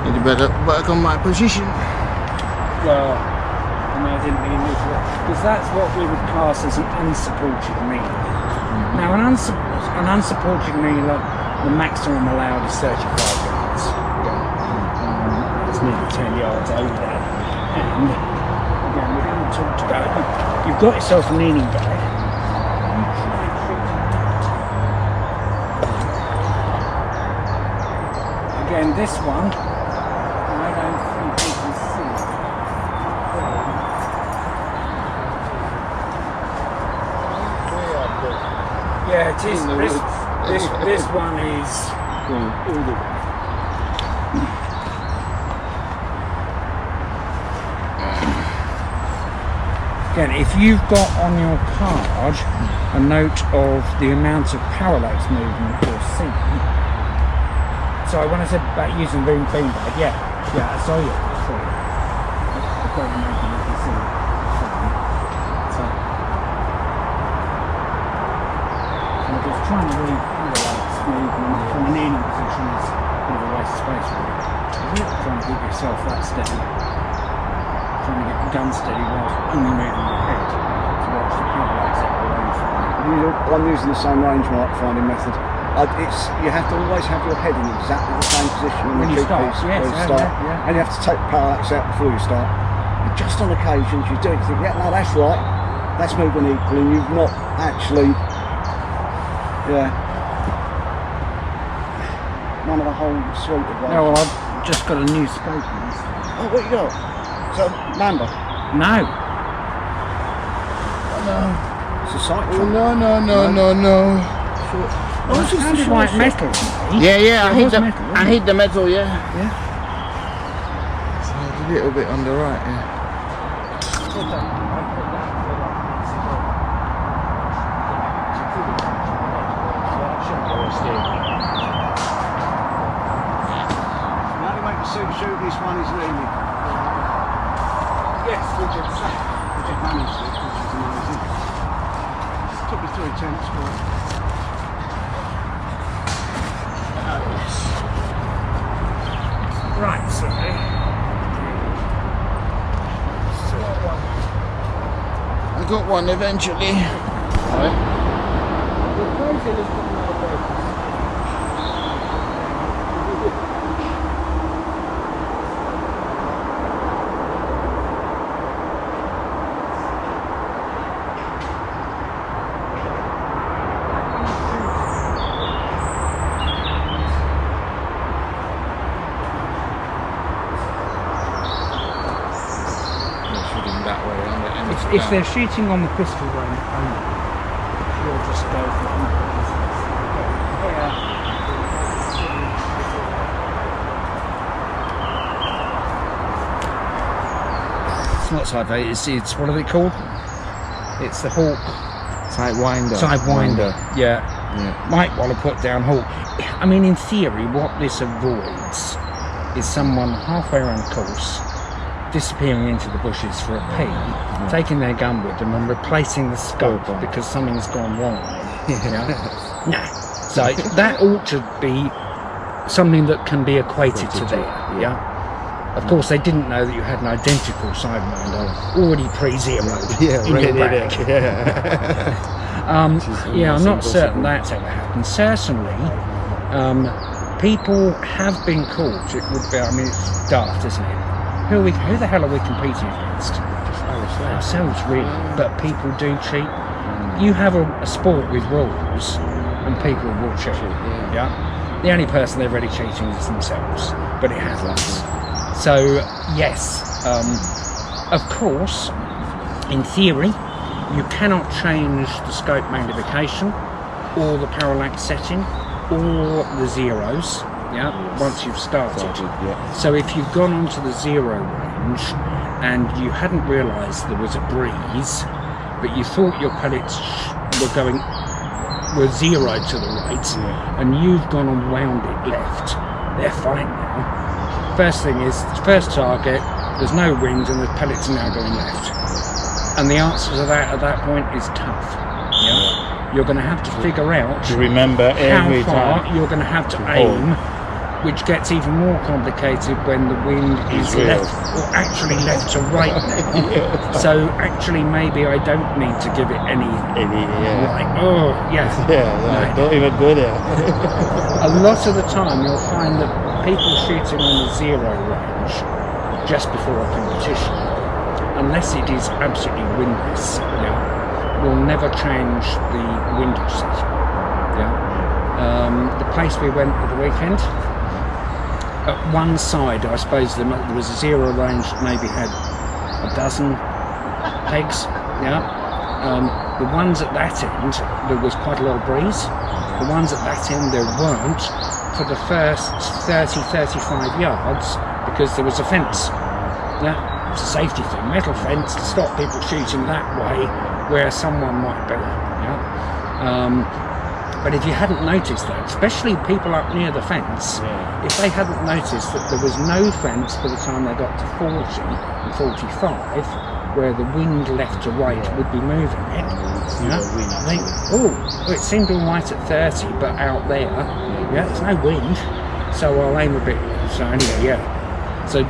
need to better work on my position. Well, I mean, I didn't mean this, because that's what we would class as an unsupported kneeler. Now, an unsupported kneeler, the maximum allowed is 35 yards. It's nearly 10 yards over that. And again, we haven't talked about it. You've got yourself a kneeling bag. Again, this one, I don't think you can see. Yeah, it is. This one is all the way. Again, if you've got on your card a note of the amount of parallax movement you're seeing. So when I said about using beanbag, yeah, I saw you. I've got it making you can see it. So I'm just trying to read parallax movement from an kneeling position is a bit of a waste of space really. Trying to keep yourself that steady. Trying to get the gun steady whilst only moving your head to watch the parallax at the range. I'm using the same range mark finding method. You have to always have your head in exactly the same position When you start, yes, when you start. yeah. And you have to take the parallax out before you start. And just on occasions you do it, you think, yeah, no, that's right, that's moving equal, and you've not actually, none of the whole suite of those. No, well, I've just got a new scope on this. Oh, what you got? Is that a Mamba? No. It's a sight Oh, track. no. Oh, it sounded like metal to me. Yeah, It was metal, wasn't I hit the metal, yeah. Yeah. So it's a little bit on the right, yeah. The only way to shoot this one is leaning. Yes, We did manage it, which is amazing. Took me 3 attempts, but right, so I got one eventually. if they're shooting on the crystal range only, you'll just go for It's not Sidewinder, it's what are they called? It's the Hawk. Sidewinder. Sidewinder, yeah. Might want to put down Hawk. I mean, in theory, what this avoids is someone halfway around the course disappearing into the bushes for a pee, taking their gun with them and replacing the scope because something's gone wrong. Nah. So that ought to be something that can be equated to there. Of course, they didn't know that you had an identical Sidewinder already pre-zeroed in your bag. I'm not certain that's ever happened. Certainly, people have been caught. It would be, I mean, it's daft, isn't it? Who the hell are we competing against? Ourselves, really. But people do cheat. You have a sport with rules, and people will cheat. The only person they're really cheating is themselves, but it happens. So yes, of course, in theory, you cannot change the scope magnification, or the parallax setting, or the zeros. Once you've started. So if you've gone onto the zero range and you hadn't realised there was a breeze, but you thought your pellets were zeroed to the right, and you've gone and wound it left, they're fine now. First thing is, first target, there's no wind and the pellets are now going left. And the answer to that at that point is tough. You're going to have to figure out to remember every how far time you're going to have to aim, which gets even more complicated when the wind is left, or actually left to right now. So actually maybe I don't need to give it any right. Oh, yes. Don't even go there. A lot of the time you'll find that people shooting on the zero range just before a competition, unless it is absolutely windless, will never change the window setting. The place we went at the weekend, at one side, I suppose there was a zero range that maybe had a dozen pegs. The ones at that end, there was quite a lot of breeze. The ones at that end, there weren't for the first 30-35 yards because there was a fence. it's a safety thing. Metal fence to stop people shooting that way where someone might be. Yeah? But if you hadn't noticed that, especially people up near the fence, if they hadn't noticed that there was no fence by the time they got to 40 and 45, where the wind left to right would be moving it, it seemed all right at 30, but out there, there's no wind, so I'll aim a bit. So anyway, so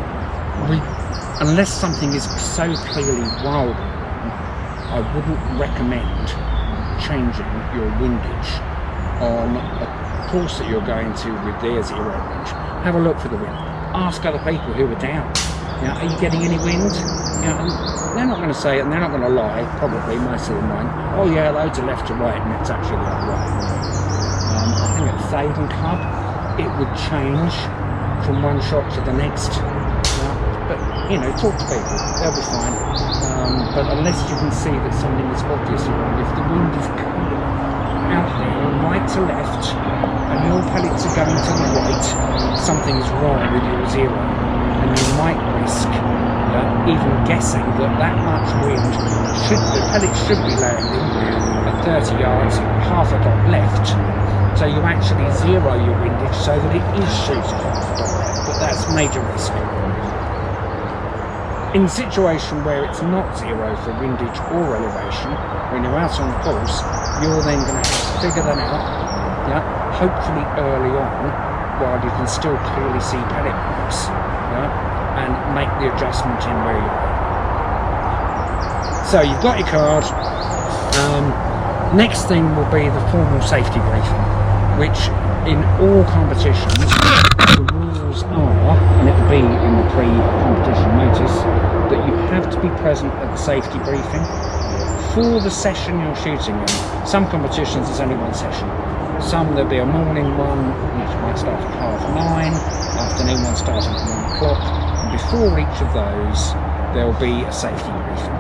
unless something is so clearly wild, I wouldn't recommend changing your windage on a course that you're going to with their zero range. Have a look for the wind. Ask other people who are down. Are you getting any wind? And they're not going to say it, and they're not going to lie. Probably most of them won't. Oh yeah, loads of left to right, and it's actually the other way. I think at Thaden Club, it would change from one shot to the next. But talk to people; they'll be fine. But unless you can see that something is obviously wrong, if the wind is clear out there, right to left, and your pellets are going to the right, something is wrong with your zero, and you might risk even guessing that much wind the pellets should be landing at 30 yards, half a dot left, so you actually zero your windage so that it is shooting half a dot left, but that's major risk. In a situation where it's not zero for windage or elevation, when you're out on the course, you're then going to have to figure that out, hopefully early on, while you can still clearly see pellet marks, and make the adjustment in where you are. So you've got your card. Next thing will be the formal safety briefing, which in all competitions, the rules are, and it will be in the pre-competition notice, that you have to be present at the safety briefing for the session you're shooting in. Some competitions there's only one session. Some there'll be a morning one, which might start at 9:30, afternoon one starting at 9 o'clock, and before each of those there'll be a safety briefing.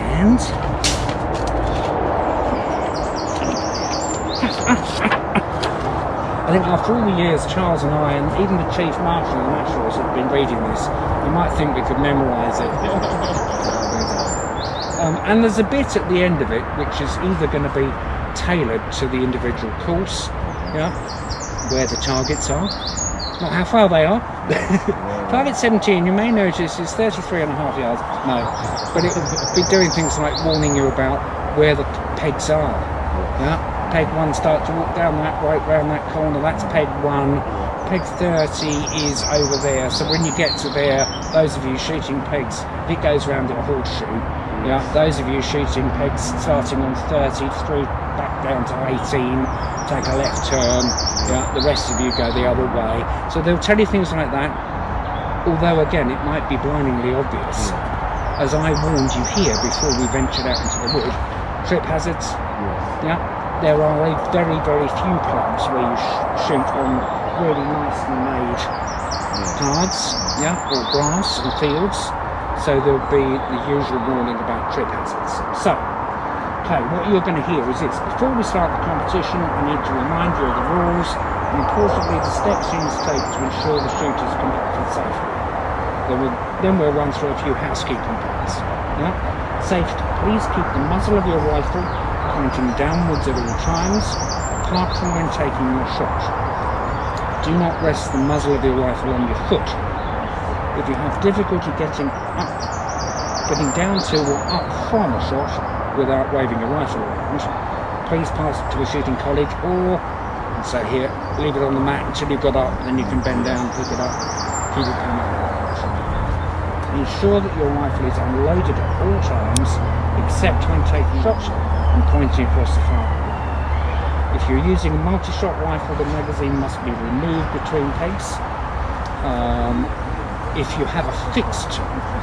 And I think after all the years Charles and I, and even the Chief Marshal and the Nationals have been reading this, you might think we could memorise it. And there's a bit at the end of it which is either going to be tailored to the individual course, where the targets are, not how far they are. Target 17, you may notice, is 33.5 yards. No, but it will be doing things like warning you about where the pegs are. Peg 1, start to walk down that right round that corner, that's peg 1. Peg 30 is over there, so when you get to there, those of you shooting pegs, if it goes round in a horseshoe, those of you shooting pegs starting on 30 through back down to 18, take a left turn, the rest of you go the other way. So they'll tell you things like that, although again it might be blindingly obvious. As I warned you here before we ventured out into the wood, trip hazards, there are a very, very few clubs where you shoot on really nicely made cards, or grass and fields, so there'll be the usual warning about trip hazards. So, okay, what you're going to hear is this. Before we start the competition, I need to remind you of the rules, and importantly the steps you must take to ensure the shoot is conducted safely. Then we'll run through a few housekeeping points. Safety. Please keep the muzzle of your rifle pointing downwards at all times, apart from when taking your shot. Do not rest the muzzle of your rifle on your foot. If you have difficulty getting down to or up from a shot without waving your rifle around, please pass it to a shooting colleague, or say here, leave it on the mat until you've got up, then you can bend down, pick it up, keep it coming. Ensure that your rifle is unloaded at all times, except when taking shots and pointing across the firing. If you're using a multi-shot rifle, the magazine must be removed between pegs. If you have a fixed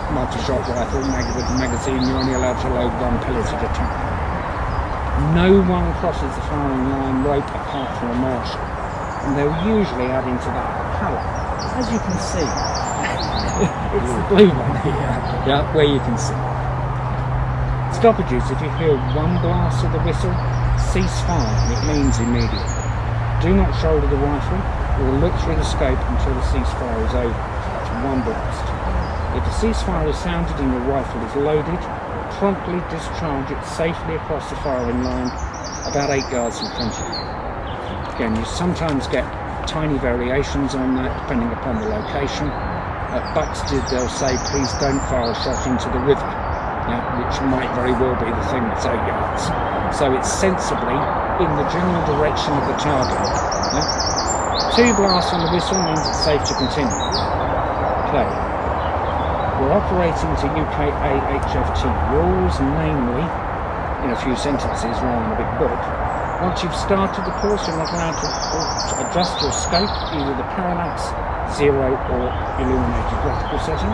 multi-shot rifle with the magazine, you're only allowed to load one pellet at a time. No one crosses the firing line rope apart from a marshal, and they'll usually add into that colour. As you can see, it's the blue one here, where you can see. Stoppages: if you hear one blast of the whistle, cease firing. It means immediate. Do not shoulder the rifle or look through the scope until the ceasefire is over. That's one blast. If a ceasefire is sounded and your rifle is loaded, promptly discharge it safely across the firing line about 8 yards in front of you. Again, you sometimes get tiny variations on that depending upon the location. At Buxted they'll say please don't fire a shot into the river, which might very well be the thing that's 8 yards. So it's sensibly in the general direction of the target. 2 blasts on the whistle means it's safe to continue. Okay. We're operating to UK AHFT rules, namely, in a few sentences rather than a big book. Once you've started the course, you're not allowed to adjust your scope, either the parallax, 0 or illuminated vertical setting.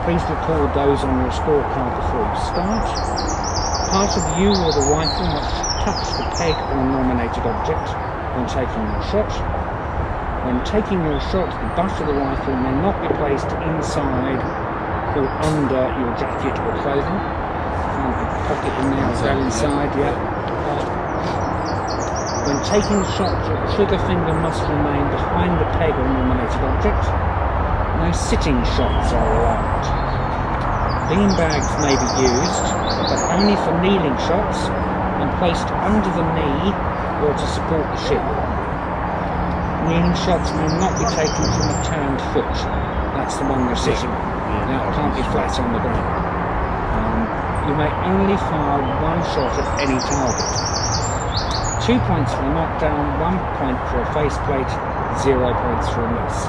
Please record those on your scorecard before you start. Part of you or the rifle must touch the peg or nominated object when taking your shot. When taking your shot, the butt of the rifle may not be placed inside or under your jacket or clothing. Find a pocket in there or go inside, When taking the shot, your trigger finger must remain behind the peg or nominated object. No sitting shots are allowed. Bean bags may be used, but only for kneeling shots and placed under the knee or to support the shin. Kneeling shots may not be taken from a turned foot. That's the one you're sitting on. Now it can't be flat on the ground. You may only fire 1 shot at any target. 2 points for a knockdown, 1 point for a faceplate, 0 points for a miss.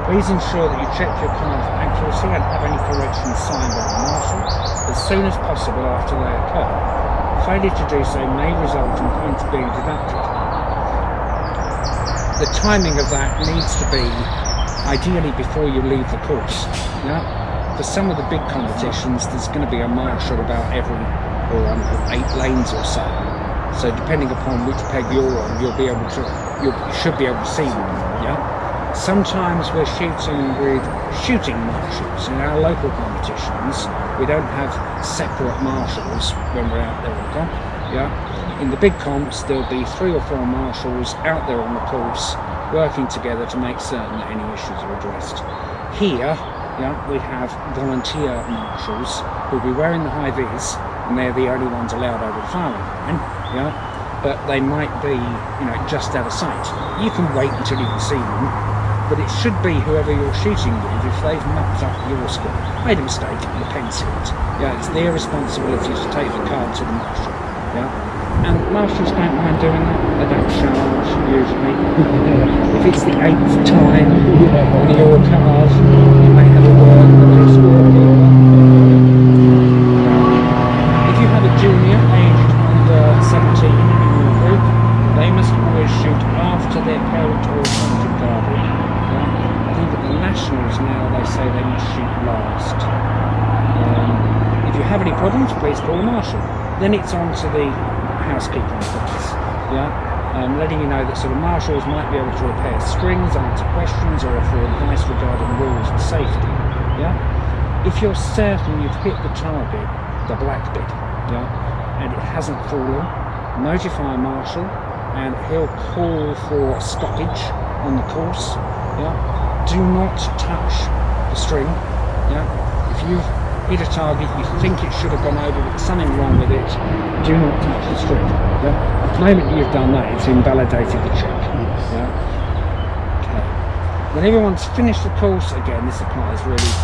Please ensure that you check your card for accuracy and have any corrections signed by the marshal as soon as possible after they occur. Failure to do so may result in points being deducted. The timing of that needs to be ideally before you leave the course. For some of the big competitions, there's going to be a marshal about every 8 lanes or so. So depending upon which peg you're on, you should be able to see them. Sometimes we're shooting with shooting marshals. In our local competitions, we don't have separate marshals when we're out there on comp. In the big comps, there'll be 3 or 4 marshals out there on the course working together to make certain that any issues are addressed. Here, we have volunteer marshals who'll be wearing the high vis, and they're the only ones allowed over the firing line. But they might be, just out of sight. You can wait until you can see them, but it should be whoever you're shooting with. If they've mucked up your score, made a mistake, the pen sealed. It's their responsibility to take the card to the marshal. And marshals don't mind doing that. They don't charge usually. If it's the 8th time on your card, you may have a word with the scorekeeper. If you have a junior aged under 17 in your group, they must always shoot after their parent or appointed guardian. I think at the nationals now they say they must shoot last. If you have any problems, please call the marshal. Then it's on to the housekeeping things. Letting you know that sort of marshals might be able to repair strings, answer questions, or offer advice regarding rules and safety. If you're certain you've hit the target, the black bit, and it hasn't fallen, notify a marshal, and he'll call for stoppage on the course. Do not touch the string. If you've hit a target, you think it should have gone over, but there's something wrong with it, do not touch the string. The moment you've done that, it's invalidated the check. Okay. When everyone's finished the course, again, this applies really.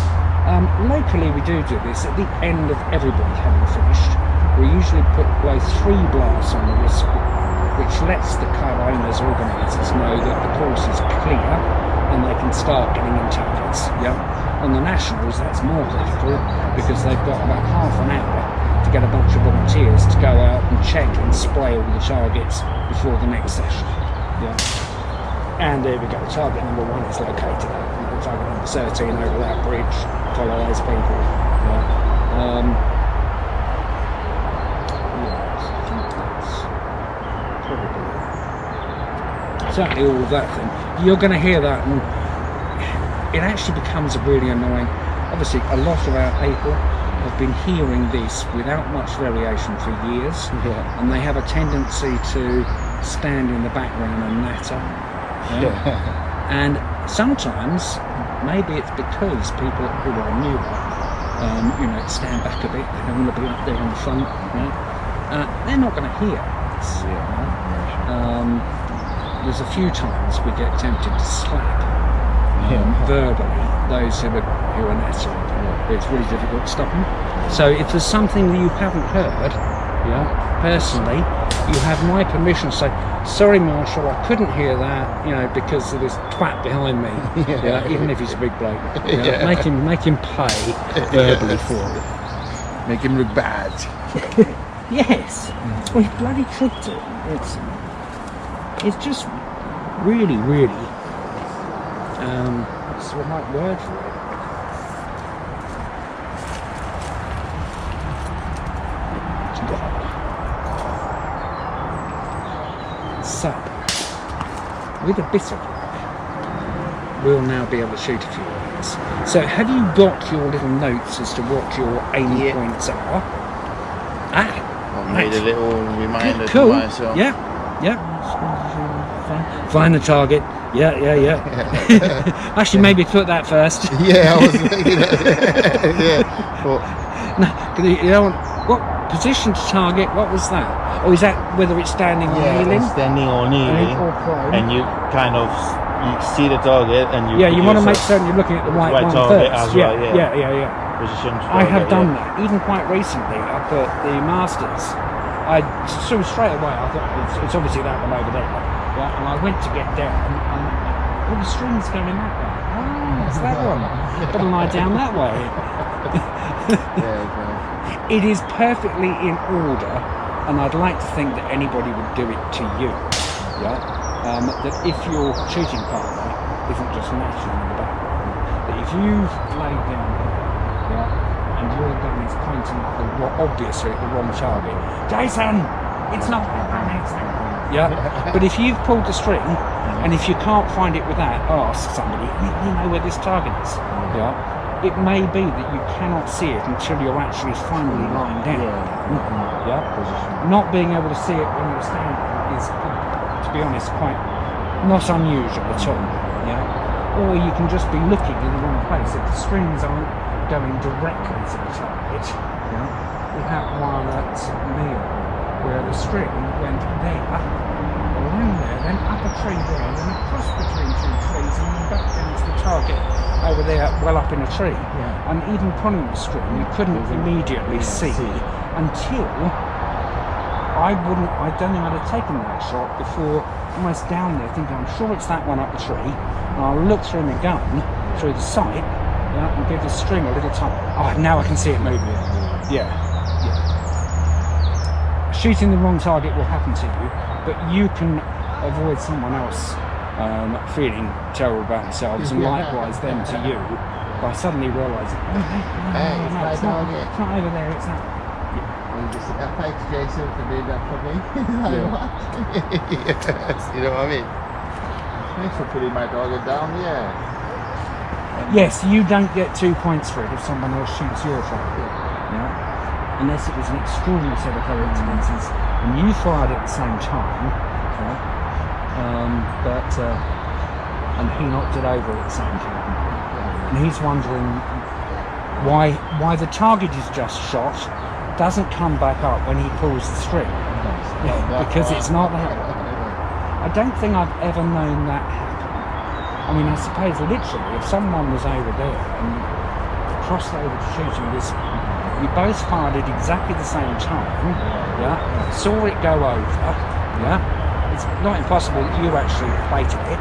Locally, we do this at the end of everybody having finished. We usually blow 3 blasts on the whistle, which lets the car owners, organisers know that the course is clear and they can start getting in targets. On the nationals, that's more difficult because they've got about half an hour to get a bunch of volunteers to go out and check and spray all the targets before the next session. And there we go, target number 1 is located. Target number 13 over that bridge, follow those people. I think that's probably certainly all of that thing. You're going to hear that, and it actually becomes really annoying. Obviously, a lot of our people have been hearing this without much variation for years, and they have a tendency to stand in the background and natter. And sometimes, maybe it's because people who are newer, stand back a bit, they don't want to be up there in the front, they're not going to hear us. There's a few times we get tempted to slap verbally those who are nattering. It's really difficult to stop them. So if there's something that you haven't heard, personally, you have my permission to say, sorry Marshall, I couldn't hear that, because of this twat behind me. Even if he's a big bloke. Make him pay verbally for it. Make him look bad. Yes. We bloody could do. It's just really, really what's the right word for it? So, with a bit of luck, we'll now be able to shoot a few of these. So, have you got your little notes as to what your aim points are? I made a little reminder cool. to myself. Yeah. Find the target. Yeah. Actually, maybe put that first. Yeah, I was thinking that. But No, you don't. What position to target? What was that? Or is that whether it's standing or kneeling? Standing or kneeling, Or prone? and you kind of see the target, and you You want to make certain you're looking at the right one target first. as well. Yeah. Position. To I have target, done that, even quite recently up at the Masters. I saw straight away, I thought it's obviously that one over there. And I went to get down, and all the strings going that way. Oh, it's that one. Better lie down that way. It is perfectly in order, and I'd like to think that anybody would do it to you. That if your shooting partner isn't just naturally in the background, that if you've laid down and your gun is pointing obviously at the wrong target, Jason, it's not that one, it's that one. But if you've pulled the string, and if you can't find it with that, ask somebody, you know where this target is. It may be that you cannot see it until you're actually finally lying down. Not being able to see it when you're standing is, to be honest, quite not unusual at all. Or you can just be looking in the wrong place. If the strings aren't going directly to the target, we had one at Neil where the string went there, around there, then up a tree there, then across between two trees, and then back down to the target over there, well up in a tree. And even pulling the string, you couldn't immediately see until I don't think I'd have taken that shot before almost down there, thinking I'm sure it's that one up the tree. And I'll look through my gun, through the sight, and give the string a little time. Oh, now I can see it moving. Shooting the wrong target will happen to you, but you can avoid someone else feeling terrible about themselves, and likewise them to you, by suddenly realising, it's not over there, it's not. Thanks, Jason, for doing that for me. Yes, you know what I mean? Thanks for putting my target down. Yes, you don't get 2 points for it if someone else shoots your target. Unless it was an extraordinary set of coincidences and you fired at the same time, and he knocked it over at the same time, and he's wondering why the target is just shot doesn't come back up when he pulls the string, because it's not that. I don't think I've ever known that happen. I mean, I suppose literally, if someone was over there and crossed over to shooting this one, you both fired at exactly the same time, saw it go over, it's not impossible that you actually plated it,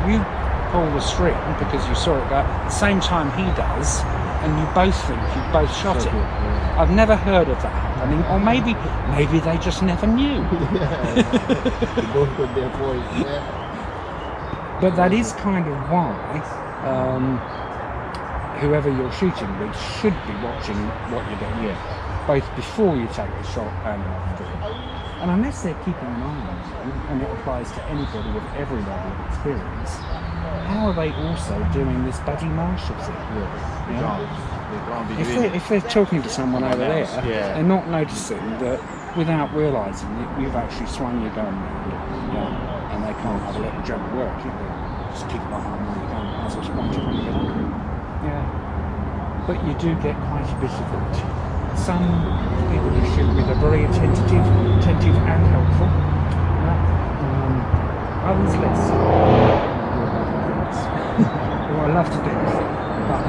you pull the string because you saw it go at the same time he does, and you both think you both shot it. I've never heard of that happening, or maybe they just never knew. Both got their voice, But that is kind of why whoever you're shooting with should be watching what you're doing, both before you take the shot and after. And unless they're keeping an eye on you, and it applies to anybody with every level of experience, how are they also doing this buddy marshal thing? If they're talking to someone over there, they're not noticing that without realising that you've actually swung your gun round, and they can't have a little jump work. just keep an eye on where you're going. That's what's watching when you get on. Yeah. But you do get quite a bit of it. Some people you shoot with are very attentive and helpful. Others less. Who I love to death. But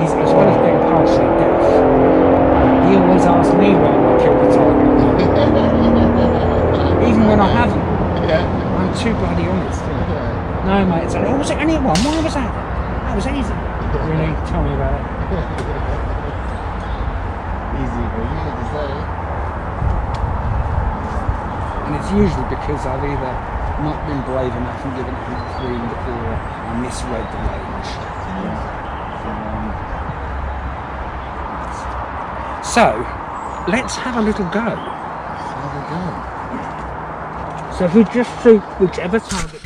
he's, as well as being partially deaf, he always asks me whether I killed the target. Even when I haven't. Yeah. I'm too bloody honest. No, mate, it's like, oh, was it only one? Why was that? That was easy. Really? Tell me about it. Easy for you to say. And it's usually because I've either not been brave enough and given it enough read, or I misread the range. So, let's have a little go. Have a go. So if we just shoot whichever target.